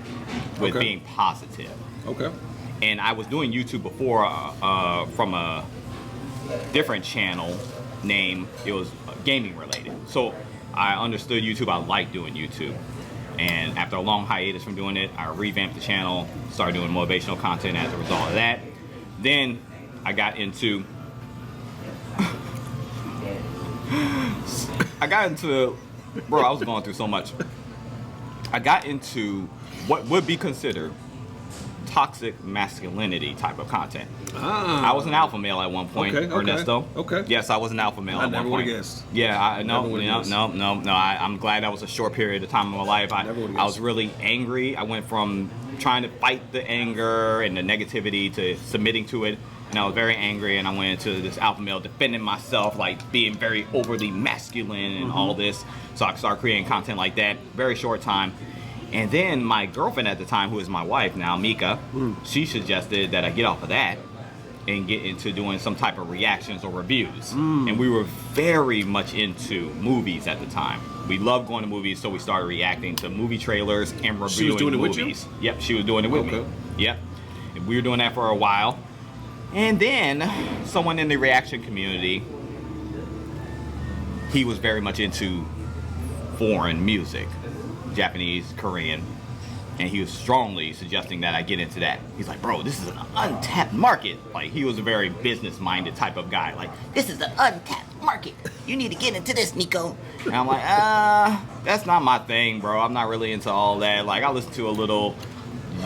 with Okay. being positive. Okay. And I was doing YouTube before from a different channel name. It was gaming related. So I understood YouTube. I liked doing YouTube. And after a long hiatus from doing it, I revamped the channel, started doing motivational content as a result of that. Then I got into bro, I was going through so much. I got into what would be considered toxic masculinity type of content. I was an alpha male at one point, Okay, okay, Ernesto. okay. Yes, I was an alpha male I at never one point. would've guessed. Yeah, Never would've guessed. I'm glad that was a short period of time in my life. Never would've I was guessed. really angry. I went from trying to fight the anger and the negativity to submitting to it. And I was very angry, and I went into this alpha male defending myself, like being very overly masculine and all this. So I started creating content like that, very short time. And then my girlfriend at the time, who is my wife now, Mika, she suggested that I get off of that and get into doing some type of reactions or reviews. And we were very much into movies at the time. We loved going to movies, so we started reacting to movie trailers and reviewing She was doing it with you? movies. Yep, she was doing it with me. Okay. Yep. And we were doing that for a while. And then someone in the reaction community, he was very much into foreign music, Japanese, Korean, and he was strongly suggesting that I get into that. He's like, bro, this is an untapped market. Like, he was a very business-minded type of guy. Like, this is an untapped market. You need to get into this, Nico. And I'm like, that's not my thing, bro. I'm not really into all that. Like, I listen to a little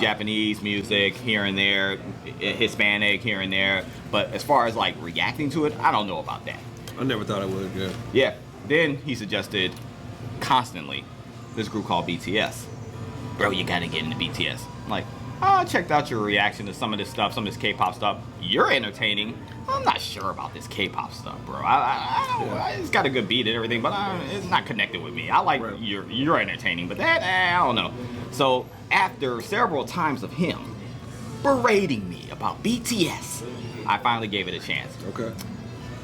Japanese music here and there, Hispanic here and there. But as far as, like, reacting to it, I don't know about that. I never thought I would, yeah. Yeah. Then he suggested constantly this group called BTS. Bro, you gotta get into BTS. I'm like, I checked out your reaction to some of this stuff, some of this K-pop stuff. You're entertaining. I'm not sure about this K-pop stuff, bro. It's got a good beat and everything, but it's not connected with me. I like Right. you're entertaining, but that, I don't know. So after several times of him berating me about BTS, I finally gave it a chance. Okay.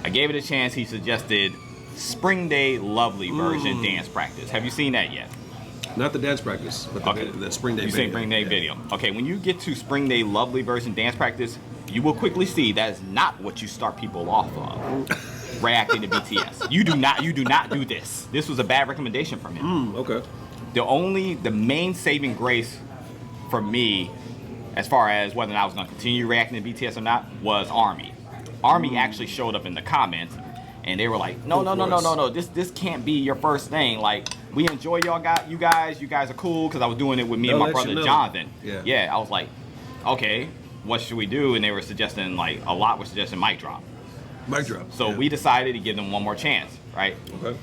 I gave it a chance. He suggested Spring Day Lovely version dance practice. Have you seen that yet? Not the dance practice, but the Spring Day You video. seen Spring Day Yeah. video. Okay, when you get to Spring Day Lovely version dance practice, you will quickly see that is not what you start people off of. Reacting to BTS. You do not do this. This was a bad recommendation from him. Okay. the main saving grace for me, as far as whether or not I was going to continue reacting to BTS or not, was Army. Army actually showed up in the comments, and they were like, no, this can't be your first thing. Like, we enjoy you guys are cool, because I was doing it with me and my brother Jonathan. Yeah, I was like, okay, what should we do? And they were suggesting, like, a lot were suggesting Mic Drop. Mic Drop. So we decided to give them one more chance, right? Okay.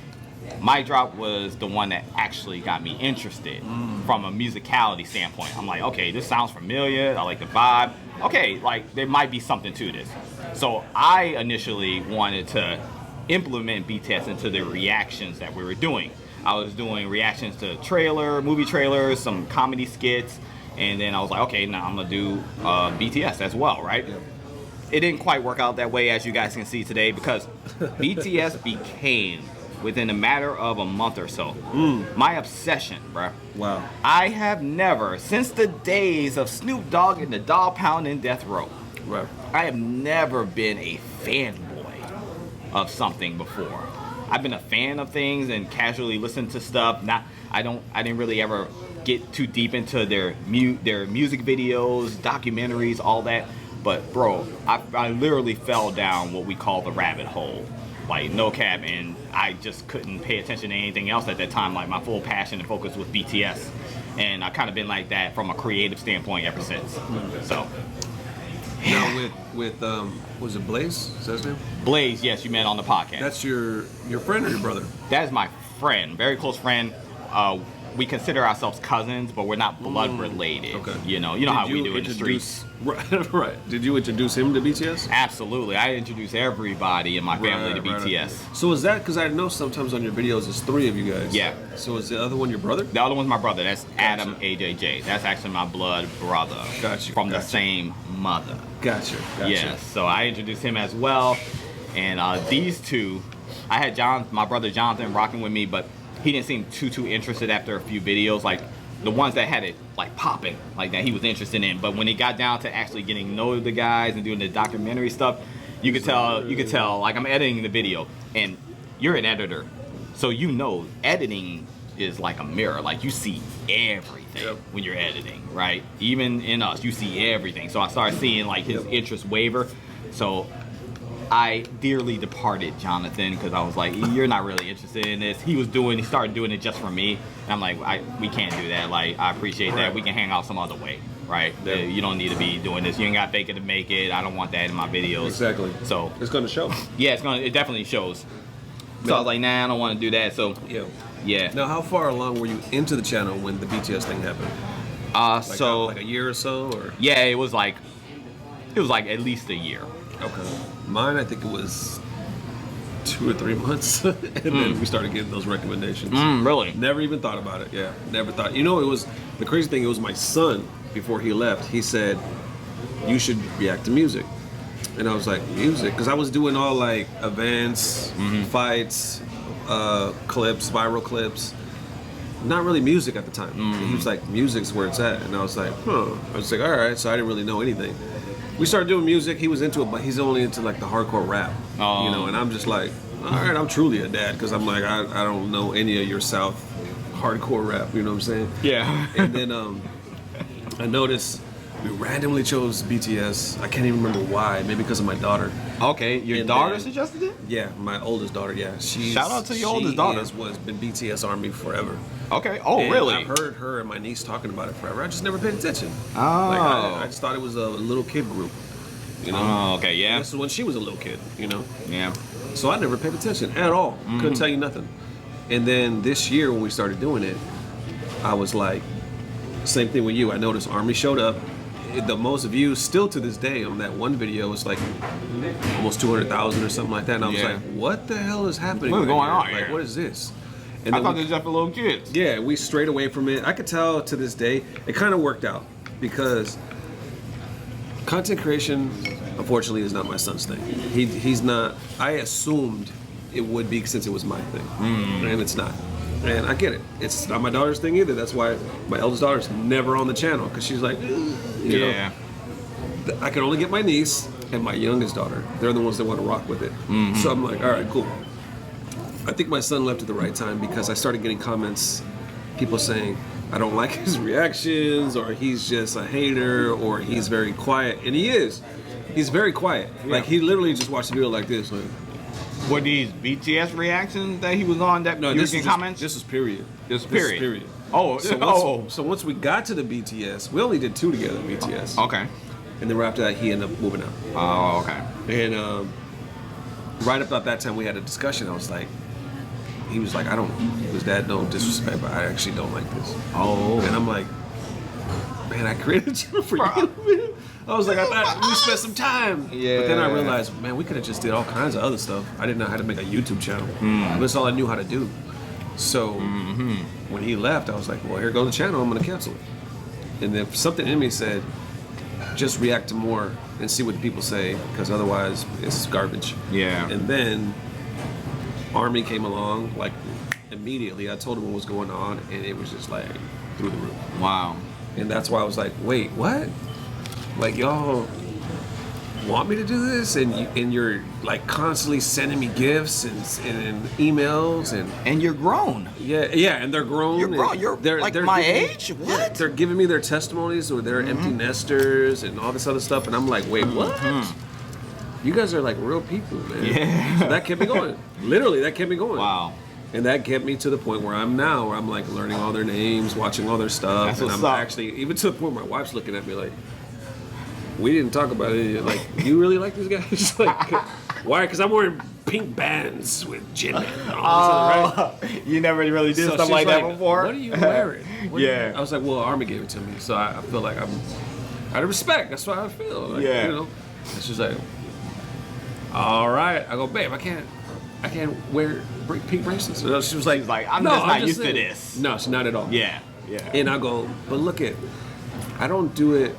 Mic Drop was the one that actually got me interested from a musicality standpoint. I'm like, okay, this sounds familiar. I like the vibe. Okay, like, there might be something to this. So I initially wanted to implement BTS into the reactions that we were doing. I was doing reactions to movie trailers, some comedy skits, and then I was like, okay, now I'm gonna do BTS as well, right? Yep. It didn't quite work out that way, as you guys can see today, because BTS became, within a matter of a month or so, my obsession, bruh. Wow. I have never, since the days of Snoop Dogg and the Dogg Pound in Death Row, Right. I have never been a fanboy of something before. I've been a fan of things and casually listened to stuff. I didn't really ever get too deep into their music videos, documentaries, all that. But bro, I literally fell down what we call the rabbit hole. Like, no cap, and I just couldn't pay attention to anything else at that time. Like, my full passion and focus was BTS. And I've kind of been like that from a creative standpoint ever since. So. Now with was it Blaze? Is that his name? Blaze, yes, you met on the podcast. That's your friend or your brother? That is my friend, very close friend. We consider ourselves cousins, but we're not blood related. Okay. You know how we do in the streets. Right. Did you introduce him to BTS? Absolutely. I introduce everybody in my family to BTS. So is that, because I know sometimes on your videos it's 3 of you guys. Yeah. So is the other one your brother? The other one's my brother. That's Adam AJJ. That's actually my blood brother. Gotcha. From the same mother. Gotcha. Yes. So I introduced him as well. And these two, I had my brother Jonathan rocking with me, but he didn't seem too interested after a few videos. Like, the ones that had it like popping, like that he was interested in. But when it got down to actually getting to know the guys and doing the documentary stuff, you could tell, like, I'm editing the video, and you're an editor, so editing is like a mirror. Like, you see everything when you're editing, right? Even in us, you see everything. So I started seeing, like, his interest waver. So I dearly departed Jonathan, because I was like, you're not really interested in this. He started doing it just for me. And I'm like, we can't do that. Like, I appreciate that. We can hang out some other way, right? Yeah. You don't need to be doing this. You ain't got bacon to make it. I don't want that in my videos. Exactly. So it's gonna show. Yeah, it definitely shows. So I was like, nah, I don't want to do that. So yeah. Now, how far along were you into the channel when the BTS thing happened? Like a year or so, or? Yeah, it was like at least a year. Okay. Mine, I think it was 2 or 3 months, and then we started getting those recommendations. Really? Never even thought about it. Yeah, never thought. You know, it was the crazy thing. It was my son before he left. He said, "You should react to music," and I was like, "Music?" Because I was doing all like events, fights, clips, viral clips. Not really music at the time. He was like, "Music's where it's at," and I was like, "Huh." I was like, "All right." So I didn't really know anything. We started doing music. He was into it, but he's only into like the hardcore rap, you know. And I'm just like, all right, I'm truly a dad, because I'm like, I don't know any of your South hardcore rap. You know what I'm saying? Yeah. And then I noticed we randomly chose BTS. I can't even remember why. Maybe because of my daughter. Okay, your daughter suggested it? Yeah, my oldest daughter. Yeah, Shout out to your oldest daughter. She has been BTS Army forever. Okay. Oh, And really? I've heard her and my niece talking about it forever. I just never paid attention. Oh. Like, I just thought it was a little kid group. You know? Oh, okay, yeah. This is when she was a little kid, you know? Yeah. So I never paid attention at all. Couldn't tell you nothing. And then this year when we started doing it, I was like, same thing with you. I noticed Army showed up. The most views still to this day on that one video is like almost 200,000 or something like that. And I was like, what the hell is happening? What's going on Like, here? what is this? And I thought they were just for little kids. Yeah, we strayed away from it. I could tell to this day, it kind of worked out, because content creation, unfortunately, is not my son's thing. He's not. I assumed it would be, since it was my thing, and it's not. And I get it. It's not my daughter's thing either. That's why my eldest daughter's never on the channel, because she's like, you know, I can only get my niece and my youngest daughter. They're the ones that want to rock with it. So I'm like, all right, cool. I think my son left at the right time, because I started getting comments people saying I don't like his reactions, or he's just a hater, or he's very quiet, and he is. He's very quiet. Like he literally just watched the video like this. Like, Were these BTS reactions that he was on that no, you this were is getting comments? This is period. This is This is period. period. Oh, So once we got to the BTS, we only did 2 together, BTS. Okay. And then right after that, he ended up moving out. Oh, okay. And right about that time, we had a discussion. I was like, he was like, his dad, no disrespect, but I actually don't like this. Oh. And I'm like, man, I created a channel for you, man. I was like, I thought we spent some time. Yeah. But then I realized, man, we could have just did all kinds of other stuff. I didn't know how to make a YouTube channel. But that's all I knew how to do. So when he left, I was like, well, here goes the channel. I'm going to cancel it. And then something in me said, just react to more and see what the people say, because otherwise it's garbage. Yeah. And then Army came along, like immediately. I told him what was going on, and it was just like through the roof. Wow. And that's why I was like, wait, what? Like, y'all want me to do this? And you're like constantly sending me gifts and emails And you're grown. yeah, and they're grown. You're grown. and You're like my giving me- age? What? They're giving me their testimonies or their empty nesters and all this other stuff, and I'm like, wait, what? You guys are like real people, man. Yeah. So that kept me going. Literally, that kept me going. Wow. And that kept me to the point where I'm now, where I'm like learning all their names, watching all their stuff, That's and what's I'm up. actually even to the point where my wife's looking at me like, we didn't talk about it. Like, you really like these guys? Like, why? Because I'm wearing pink bands with Jin and all this other, right? You never really did So stuff she's like that before? What are you wearing? What are you-" Yeah. I was like, well, Army gave it to me, so I feel like I'm out of respect. That's what I feel. Like, Yeah. You know. And she's like, all right. I go, babe, I can't wear pink bracelets. So she was like, I'm just not used to saying." this. No, she's not at all. Yeah. Yeah. And I go, but look at, I don't do it.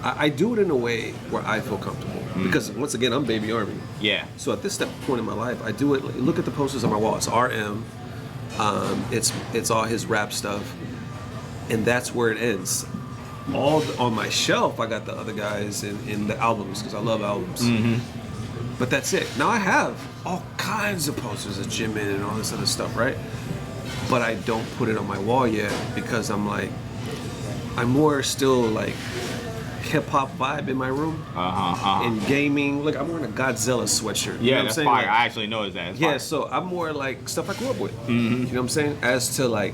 I do it in a way where I feel comfortable because once again, I'm Baby Army. Yeah. So at this point in my life, I do it. Look at the posters on my wall. It's RM. It's all his rap stuff, and that's where it ends. On my shelf, I got the other guys in the albums because I love albums. But that's it. Now I have all kinds of posters of Jimin and all this other stuff, right? But I don't put it on my wall yet because I'm more still like hip hop vibe in my room and gaming. Look, I'm wearing a Godzilla sweatshirt. You know Yeah, what I'm that's saying? fire. Like, I actually noticed that. It's yeah, fire. so I'm more like stuff I grew up with. You know what I'm saying? As to like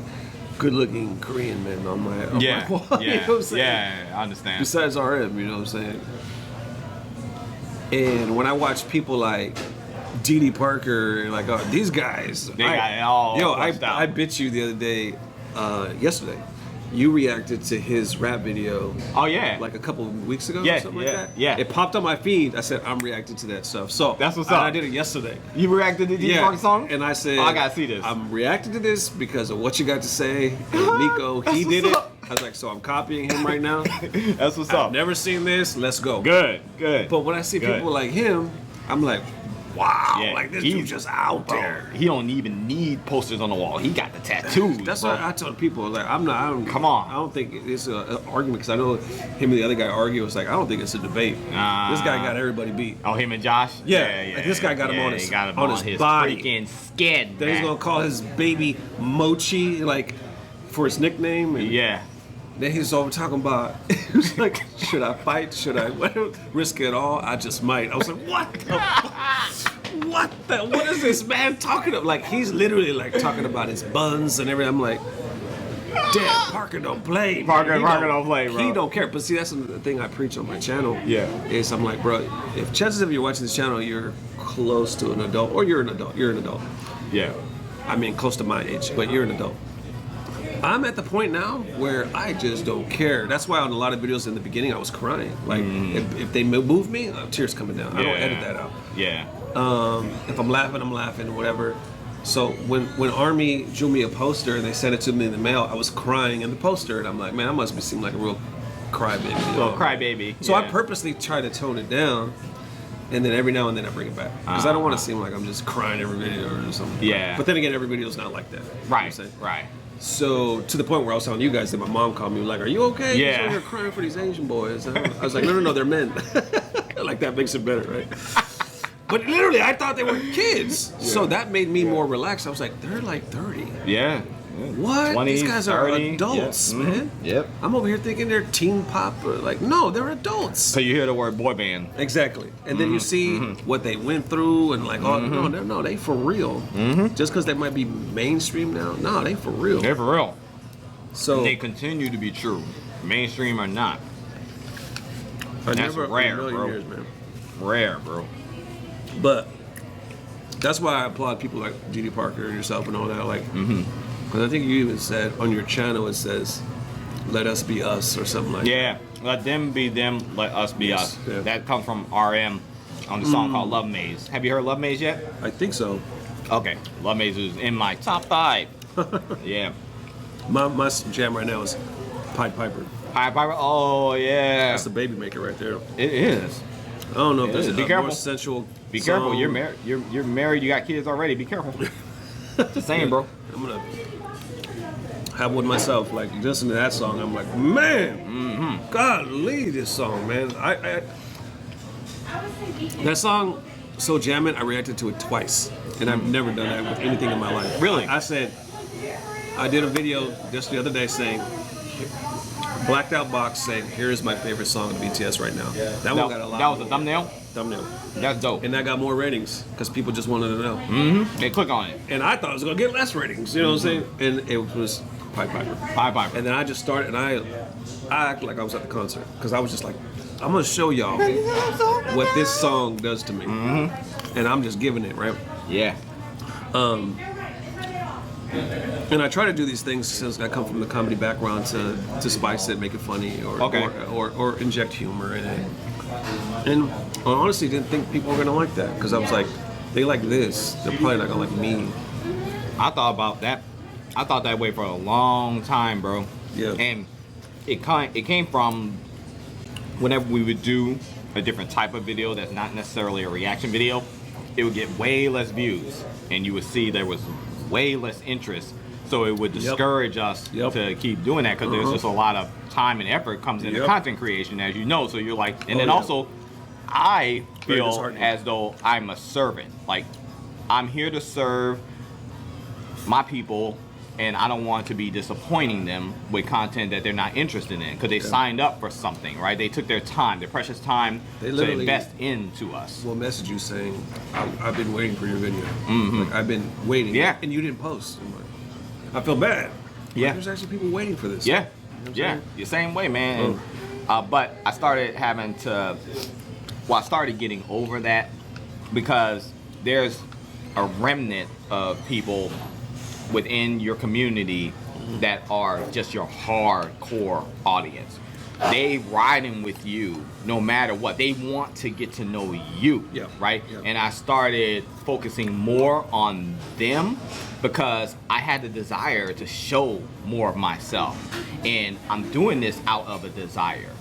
good-looking Korean men on my wall. Yeah. You know what I'm saying? Yeah, I understand. Besides RM, you know what I'm saying? And when I watch people like Dee Parker, like, oh, these guys, They got it all fleshed out. I bit you the other day, yesterday. You reacted to his rap video. Oh, yeah. Like a couple of weeks ago Yeah, or something yeah, like that. yeah. It popped on my feed. I said, I'm reacting to that stuff. So That's what's and up. I did it yesterday. You reacted to the D Park song? And I said, Oh, I gotta see this. I'm reacting to this because of what you got to say. And Nico, he did what's it. up. I was like, so I'm copying him right now. That's what's I've up. never seen this. Let's go. Good. But when I see Good. people like him, I'm like, wow, Yeah, like this he's dude's just out Bro, there. he don't even need posters on the wall. He got the tattoos. That's bro. what I told people. Like, I don't. Come on. I don't think it's an argument because I know him and the other guy argue. It's like I don't think it's a debate. Nah. This guy got everybody beat. Oh, him and Josh? Yeah, like, this guy got him on his- he got him on on his his body. freaking skin. Then he's man. gonna call his baby Mochi like for his nickname. And Yeah. then he's over talking about. He was like, should I fight? Should I risk it all? I just might. I was like, what? What is this man talking about? Like he's literally like talking about his buns and everything. I'm like, Dad, Parker don't play. man. Parker He don't play, bro. He don't care. But see, that's the thing I preach on my channel. Yeah. Is I'm like, bro, if chances of you watching this channel, you're close to an adult, or you're an adult. You're an adult. Yeah. I mean, close to my age, but you're an adult. I'm at the point now where I just don't care. That's why on a lot of videos in the beginning I was crying. Like if they move me, tears coming down. I don't edit that out. Yeah. If I'm laughing, whatever. So when Army drew me a poster and they sent it to me in the mail, I was crying in the poster, and I'm like, man, I must be seem like a real crybaby. you Little know? crybaby. So I purposely try to tone it down, and then every now and then I bring it back because I don't want to seem like I'm just crying every video or something. Yeah. But then again, every video's not like that. You know what I'm Right. saying? Right. So to the point where I was telling you guys that my mom called me like, "Are you okay? Yeah. You're crying for these Asian boys." And I was like, "No, they're men." Like that makes it better, right? But literally, I thought they were kids. So that made me more relaxed. I was like, "They're like 30." Yeah. What? 20s, These guys are 30, adults, yeah. man. Yep. I'm over here thinking they're teen pop. Or like, no, they're adults. So you hear the word boy band. Exactly. And then you see what they went through and like, oh, no, they for real. Just because they might be mainstream now, no, they for real. They're for real. So They continue to be true, mainstream or not. I that's never in a rare, million bro. years, man. Rare, bro. But that's why I applaud people like Didi Parker and yourself and all that. Like, because I think you even said on your channel it says, "Let us be us" or something like that. Yeah, let them be them, let us be us. Yeah. That comes from RM on the song called Love Maze. Have you heard Love Maze yet? I think so. Okay, Love Maze is in my top 5. Yeah. My jam right now is Pied Piper. Pied Piper, oh yeah. That's the baby maker right there. It is. I don't know if It there's is. a Be more careful. sensual. Be careful, song. you're married. You're married. You got kids already. Be careful. Just saying, bro. I'm gonna have one myself. Like listen to that song, I'm like, man, golly, this song, man. I that song, So Jammin', I reacted to it twice, and I've never done that with anything in my life. Really? I said, I did a video just the other day saying, blacked out box saying, here is my favorite song of BTS right now. That one got a lot. That was a more thumbnail. thumbnail, That's dope. and that got more ratings because people just wanted to know. They click on it. And I thought it was gonna get less ratings, you know what I'm saying? And it was Pied Piper. Pied Piper. And then I just started, and I acted like I was at the concert because I was just like, I'm gonna show y'all what this song does to me, and I'm just giving it right. Yeah. And I try to do these things since I come from the comedy background to spice it, make it funny, Okay. or inject humor in it. And I honestly didn't think people were gonna like that because I was like, they like this, they're probably not gonna like me. I thought about that. I thought that way for a long time, bro. Yeah. And it came from whenever we would do a different type of video that's not necessarily a reaction video, it would get way less views, and you would see there was way less interest. So it would discourage us to keep doing that because there's just a lot of time and effort comes into content creation, as you know. So you're like, and then also, I Very feel disheartening. as though I'm a servant. Like, I'm here to serve my people, and I don't want to be disappointing them with content that they're not interested in because they signed up for something, right? They took their time, their precious time They to literally- invest into us. Will message you saying, I've been waiting for your video. Like, I've been waiting. Yeah. And you didn't post. I'm like, I feel bad. Yeah. Like, there's actually people waiting for this. Yeah, You know what I'm yeah, saying? the same way, man. And, but I started having to, I started getting over that because there's a remnant of people within your community that are just your hardcore audience. They riding with you no matter what. They want to get to know you, right? Yeah. And I started focusing more on them because I had the desire to show more of myself. And I'm doing this out of a desire.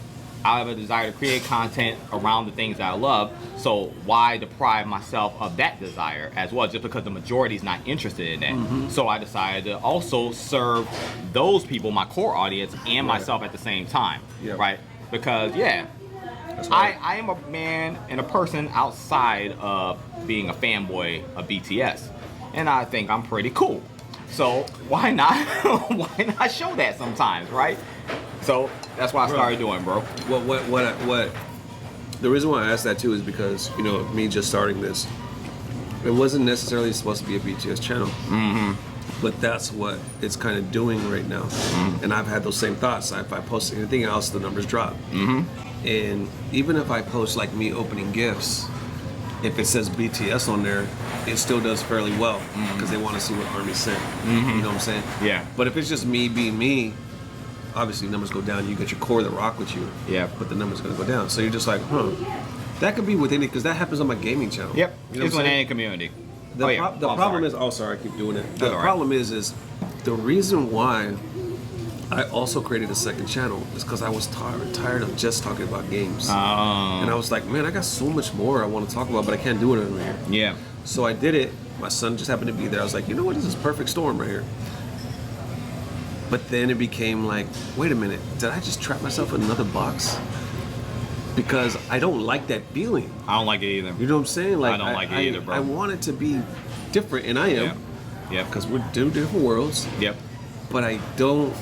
I have a desire to create content around the things that I love. So why deprive myself of that desire as well, just because the majority is not interested in that? So I decided to also serve those people, my core audience, and myself at the same time, right? Because That's right. I am a man and a person outside of being a fanboy of BTS, and I think I'm pretty cool. So why not? Why not show that sometimes, right? So that's what I started doing, bro. What the reason why I asked that too is because, you know, me just starting this, it wasn't necessarily supposed to be a BTS channel. But that's what it's kind of doing right now. And I've had those same thoughts. If I post anything else, the numbers drop. And even if I post like me opening gifts, if it says BTS on there, it still does fairly well because they want to see what ARMY sent. You know what I'm saying? Yeah. But if it's just me being me, obviously numbers go down. You get your core that rock with you. Yeah. But the numbers gonna go down. So you're just like, that could be within it because that happens on my gaming channel. Yep. You know It's what I'm in saying? any community. The, Oh, yeah. the Oh, problem sorry. is, oh sorry, I keep doing it. The That's all right. problem is the reason why I also created a second channel is because I was tired of just talking about games. And I was like, man, I got so much more I want to talk about, but I can't do it over here. Yeah. So I did it. My son just happened to be there. I was like, you know what? This is perfect storm right here. But then it became like, wait a minute, did I just trap myself in another box? Because I don't like that feeling. I don't like it either. You know what I'm saying? Like I don't like it either, bro. I want it to be different, and I am. Yeah. Yep. Because we're two different worlds. Yep. but I don't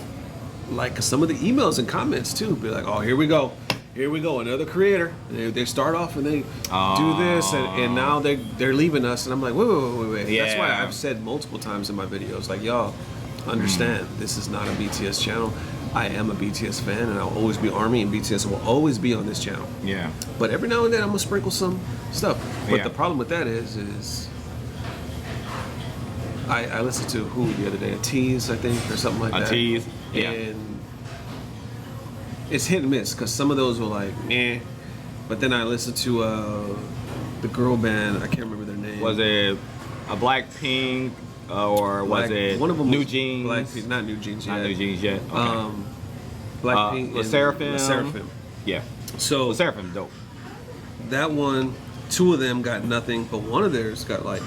like 'cause some of the emails and comments too be like, oh, here we go, another creator. They start off and they do this, and now they're leaving us, and I'm like, wait. Yeah. That's why I've said multiple times in my videos, like, y'all understand, this is not a BTS channel. I am a BTS fan, and I'll always be Army, and BTS will always be on this channel. Yeah. But every now and then I'm gonna sprinkle some stuff. But Yeah. the problem with that is I listened to who the other day, a Tease, I think, or something like that. A Tease, yeah. And it's hit and miss because some of those were like, eh. But then I listened to the girl band. I can't remember their name. Was it a Blackpink or was it one of them New was Jeans? Blackpink, not New Jeans Not yet. New Jeans yet. Okay. Blackpink. LE and Sserafim. LE Sserafim. Yeah. So LE Sserafim, dope. that one, two of them got nothing, but one of theirs got like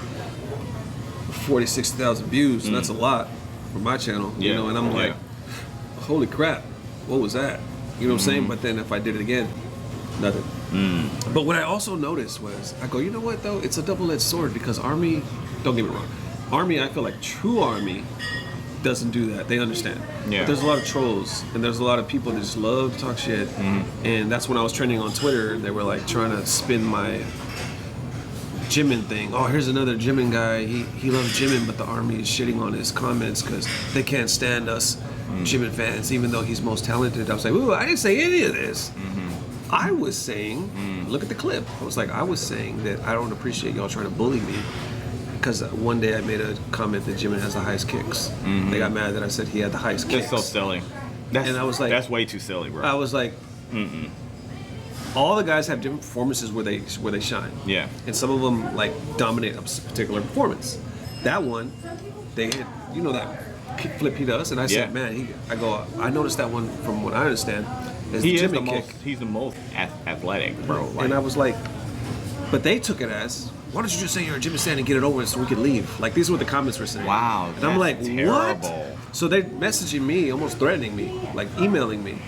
40,000-60,000 views, and that's a lot for my channel. You Yeah, know, and I'm like, holy crap, what was that? You know what I'm saying? But then if I did it again, nothing. But what I also noticed was, I go, you know what though? It's a double-edged sword because Army, don't get me wrong, Army, I feel like true Army doesn't do that. They understand. Yeah. But there's a lot of trolls and there's a lot of people that just love to talk shit. And that's when I was trending on Twitter. They were like trying to spin my Jimin thing. Oh, here's another Jimin guy. He loves Jimin, but the Army is shitting on his comments because they can't stand us Jimin fans, even though he's most talented. I was like, ooh, I didn't say any of this. I was saying, look at the clip. I was saying that I don't appreciate y'all trying to bully me. Because one day I made a comment that Jimin has the highest kicks. They got mad that I said he had the highest kicks. It's so silly. And I was like, that's way too silly, bro. I was like, all the guys have different performances where they shine. Yeah. And some of them like dominate a particular performance. That one, they hit, you know, that kick flip he does, and I said, Yeah. man, I noticed that one from what I understand. Is He the is Jimin the kick. most. He's the most athletic, bro. Like, And I was like, but they took it as, why don't you just say you're a Jimin fan and get it over with so we could leave? Like, these were what the comments were saying. Wow, And I'm like, that's terrible. what? So they're messaging me, almost threatening me, like emailing me.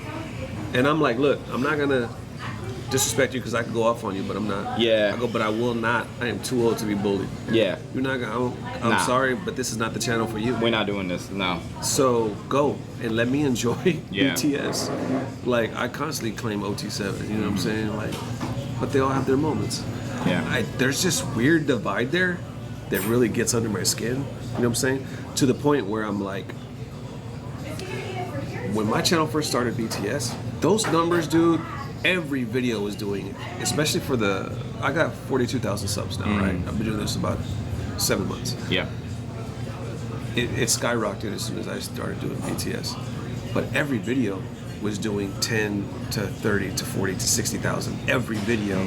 And I'm like, look, I'm not gonna disrespect you because I could go off on you, but I'm not. Yeah. I go, but I will not. I am too old to be bullied. yeah, You're not gonna, I'm Nah. sorry, but this is not the channel for you. we're not doing this. No. So go and let me enjoy Yeah. BTS. Like, I constantly claim OT7, you know what I'm saying? Like, but they all have their moments. Yeah. There's this weird divide there that really gets under my skin, you know what I'm saying? To the point where I'm like, when my channel first started BTS, those numbers, dude, every video was doing it. Especially for I got 42,000 subs now, right? I've been doing this about 7 months. Yeah. It skyrocketed as soon as I started doing BTS. But every video was doing 10 to 30 to 40 to 60,000 every video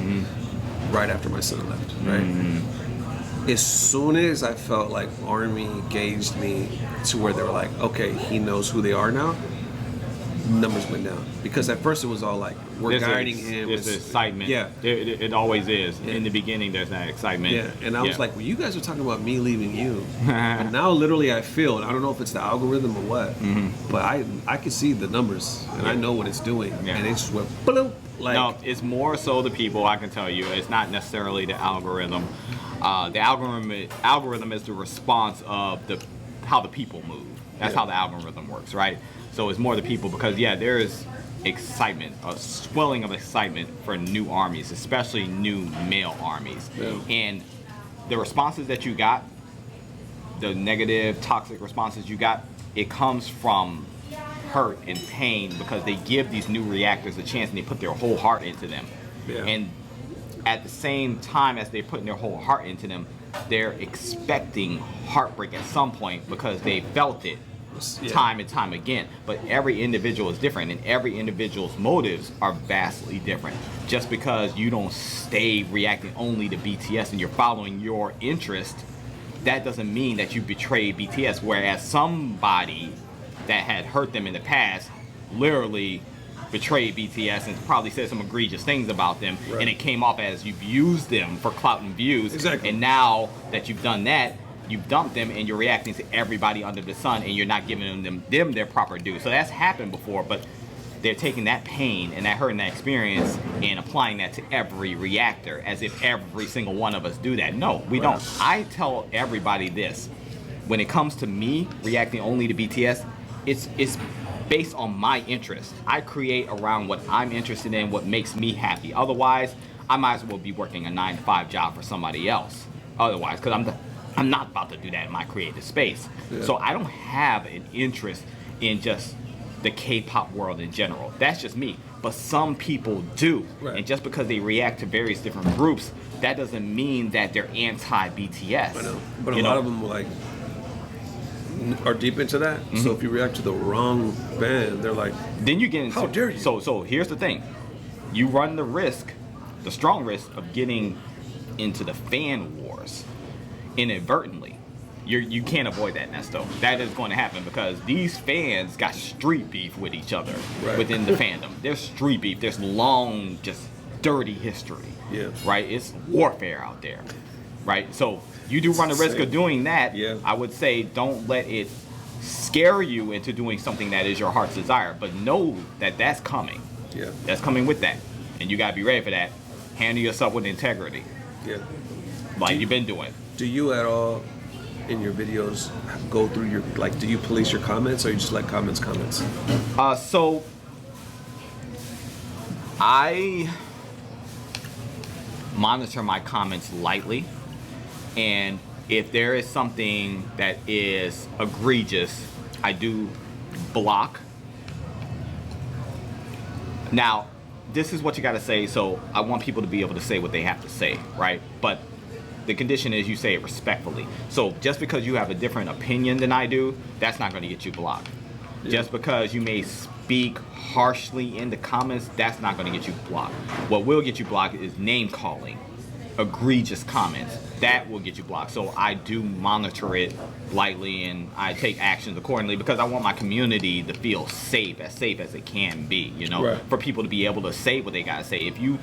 right after my son left, right? As soon as I felt like Army gauged me to where they were like, okay, he knows who they are now, numbers went down. Because at first it was all like, we're There's guiding him. There's It's- excitement. Yeah. It always is. In the beginning, there's that excitement. Yeah, and I was like, well, you guys are talking about me leaving you. And now literally I feel, and I don't know if it's the algorithm or what, but I can see the numbers, and I know what it's doing. Yeah. And it just went bloop. Like, no, it's more so the people. I can tell you, it's not necessarily the algorithm. The algorithm is the response of how the people move. That's how the algorithm works, right? So it's more the people because there is excitement, a swelling of excitement for new armies, especially new male armies, and the responses that you got, the negative, toxic responses you got, it comes from hurt and pain because they give these new reactors a chance and they put their whole heart into them. Yeah. And at the same time as they're putting their whole heart into them, they're expecting heartbreak at some point because they felt it time and time again. But every individual is different and every individual's motives are vastly different. Just because you don't stay reacting only to BTS and you're following your interest, that doesn't mean that you betrayed BTS, whereas somebody that had hurt them in the past literally betrayed BTS and probably said some egregious things about them, and it came off as you've used them for clout and views. Exactly. And now that you've done that, you've dumped them and you're reacting to everybody under the sun and you're not giving them their proper due. So that's happened before, but they're taking that pain and that hurt and that experience and applying that to every reactor as if every single one of us do that. No, we don't. I tell everybody this. When it comes to me reacting only to BTS, it's based on my interest. I create around what I'm interested in, what makes me happy. Otherwise, I might as well be working a 9-to-5 job for somebody else. Otherwise, because I'm not about to do that in my creative space. Yeah. So I don't have an interest in just the K-pop world in general. That's just me. But some people do. Right. And just because they react to various different groups, that doesn't mean that they're anti-BTS. I know, but a You lot know? of them like are deep into that. Mm-hmm. So if you react to the wrong band, they're like, Then you get into, How dare you? So here's the thing. You run the strong risk of getting into the fan wars inadvertently. You can't avoid that, Nesto. That is going to happen because these fans got street beef with each other Right. within the fandom. There's street beef. There's long, just dirty history. Yeah. Right? It's warfare out there. Right? So you do run the risk of doing that. Yeah. I would say don't let it scare you into doing something that is your heart's desire. But know that that's coming. yeah, That's coming with that. And you got to be ready for that. Handle yourself with integrity. yeah. Like you've been doing. Do you at all in your videos go through your like? Do you police your comments or you just let comments? So I monitor my comments lightly, and if there is something that is egregious, I do block. Now, this is what you got to say, so I want people to be able to say what they have to say, right? But the condition is you say it respectfully. So just because you have a different opinion than I do, that's not going to get you blocked. Just because you may speak harshly in the comments, that's not going to get you blocked. What will get you blocked is name calling, egregious comments. That will get you blocked. So I do monitor it lightly and I take actions accordingly because I want my community to feel safe as it can be, you know, Right. for people to be able to say what they got to say. If you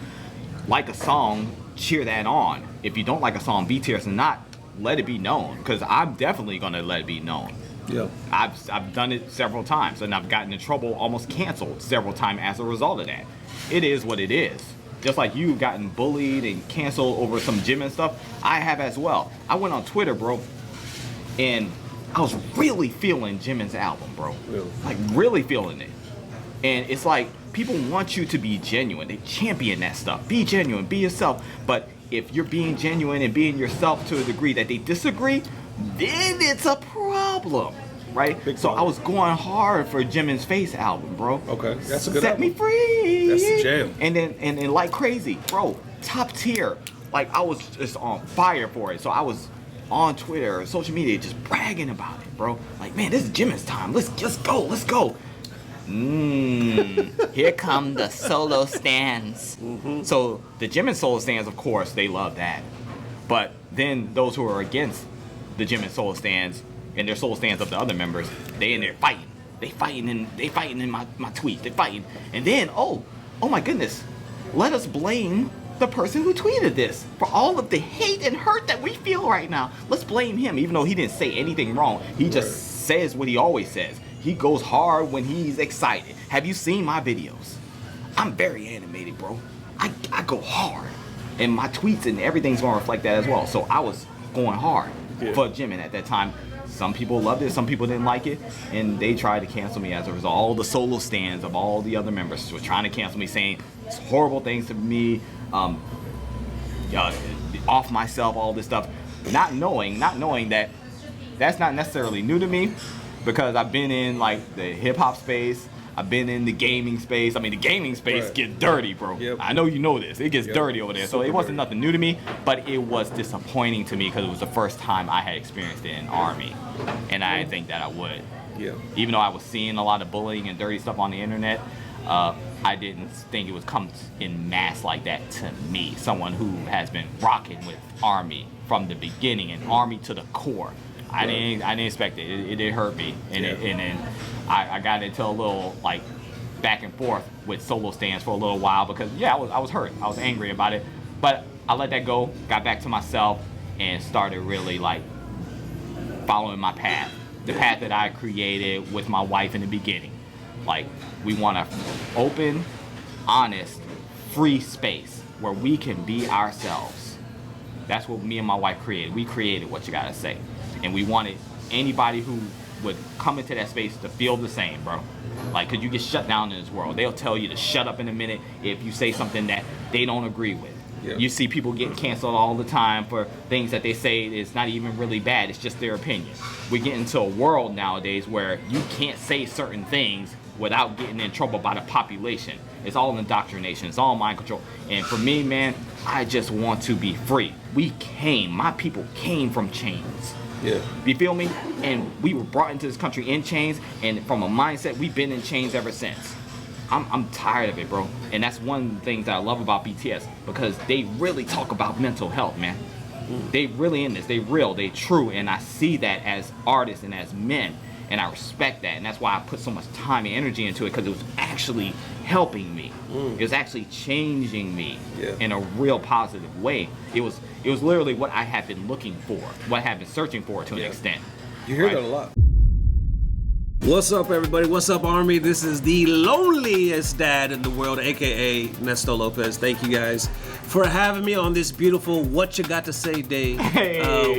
like a song, cheer that on. If you don't like a song, be tears and not let it be known, because I'm definitely going to let it be known. Yeah, I've done it several times and I've gotten in trouble, almost canceled several times as a result of that. It is what it is. Just like you've gotten bullied and canceled over some gym and stuff, I have as well. I went on Twitter, bro, and I was really feeling Jimin's album, bro. Really? Like really feeling it. And it's like people want you to be genuine. They champion that stuff. Be genuine, be yourself. But if you're being genuine and being yourself to a degree that they disagree, then it's a problem, right? Big so problem. I was going hard for Jimin's Face album, bro. Okay, that's a good Set album. me free. That's the jam. And then and like crazy, bro. Top tier. Like I was just on fire for it. So I was on Twitter, social media, just bragging about it, bro. Like, man, this is Jimin's time. Let's go. Here come the solo stands. So the Jimin solo stands, of course, they love that. But then those who are against the Jimin solo stands and their solo stands of the other members, they in there fighting. They fighting in my tweets. They fighting. And then, oh my goodness, let us blame the person who tweeted this for all of the hate and hurt that we feel right now. Let's blame him, even though he didn't say anything wrong. He just says what he always says. He goes hard when he's excited. Have you seen my videos? I'm very animated, bro. I go hard. And my tweets and everything's gonna reflect that as well. So I was going hard for Jimin at that time. Some people loved it, some people didn't like it, and they tried to cancel me as a result. All the solo stands of all the other members were trying to cancel me, saying horrible things to me, off myself, all this stuff. Not knowing that that's not necessarily new to me, because I've been in like the hip hop space, I've been in the gaming space. I mean, the gaming space Right. gets dirty, bro. Yep. I know you know this. It gets Yep. dirty over there. So Super it wasn't dirty. nothing new to me, but it was disappointing to me because it was the first time I had experienced it in Army, and I didn't think that I would. Yeah. Even though I was seeing a lot of bullying and dirty stuff on the internet, I didn't think it was come in mass like that to me. Someone who has been rocking with Army from the beginning and Army to the core. I didn't expect it. It did hurt me, and Yeah. and then I got into a little like back and forth with solo stands for a little while because I was hurt. I was angry about it, but I let that go. Got back to myself and started really like following my path, the path that I created with my wife in the beginning. Like, we want an open, honest, free space where we can be ourselves. That's what me and my wife created. We created What You Gotta Say. And we wanted anybody who would come into that space to feel the same, bro. Like, cause you get shut down in this world. They'll tell you to shut up in a minute if you say something that they don't agree with. Yeah. You see people getting canceled all the time for things that they say is not even really bad. It's just their opinion. We get into a world nowadays where you can't say certain things without getting in trouble by the population. It's all indoctrination. It's all mind control. And for me, man, I just want to be free. My people came from chains. Yeah. You feel me? And we were brought into this country in chains, and from a mindset, we've been in chains ever since. I'm tired of it, bro. And that's one of the things that I love about BTS, because they really talk about mental health, man. They really in this. They real. They true. And I see that as artists and as men, and I respect that. And that's why I put so much time and energy into it, because it was actually helping me. It was actually changing me in a real positive way. It was literally what I had been looking for, what I had been searching for to an extent. You hear that a lot. What's up, everybody? What's up, Army? This is the loneliest dad in the world, aka Nesto Lopez. Thank you guys for having me on this beautiful What You Got to Say day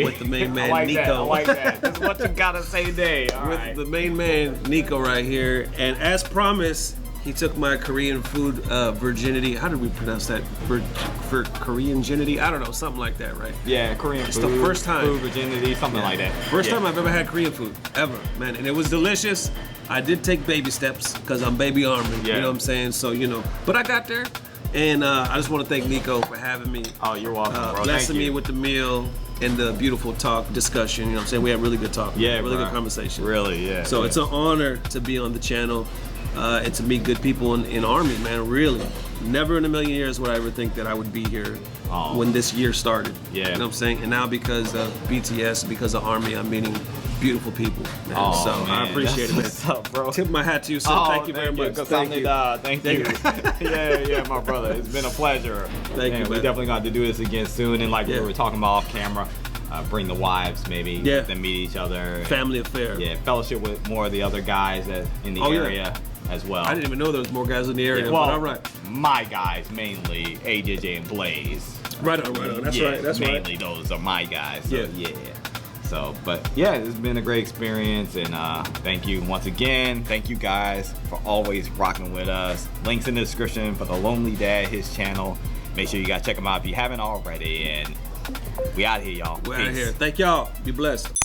with the main man, I like Nico. That. I like that. That's what you gotta say day. All with right. the main man, Nico, right here. And as promised, he took my Korean food virginity. How did we pronounce that? For Korean virginity? I don't know, something like that, right? Yeah, Korean It's food. the first time. Food virginity, something like that. First time I've ever had Korean food, ever, man. And it was delicious. I did take baby steps, because I'm baby Army, you know what I'm saying? So, you know, but I got there. And I just want to thank Nico for having me. Oh, you're welcome, bro. Blessing Thank me you. with the meal and the beautiful talk, discussion, you know what I'm saying? We had really good talk. Yeah, really bro. good conversation. Really, yeah. So it's an honor to be on the channel and to meet good people in Army, man, really. Never in a million years would I ever think that I would be here when this year started. Yeah. You know what I'm saying? And now because of BTS, because of Army, I'm meeting beautiful people, man. Oh, so man. I appreciate it, man. What's up, bro? Tip my hat to you, sir. Oh, thank you very much. Thank you. Thank you. yeah, my brother. It's been a pleasure. Thank you, We man. definitely got to do this again soon. And like we were talking about off camera, bring the wives, maybe. Yeah. Let them meet each other. Family affair. Yeah, fellowship with more of the other guys in the area as well. I didn't even know there was more guys in the area, well, but all right. My guys mainly, AJJ and Blaze. Right on, right on. That's Yeah, right, that's mainly right. those are my guys. So, Yeah. So, but yeah, it's been a great experience, and thank you once again. Thank you guys for always rocking with us. Links in the description for The Lonely Dad, his channel. Make sure you guys check him out if you haven't already, and we out here, y'all. We're out of Peace. here. Thank y'all. Be blessed.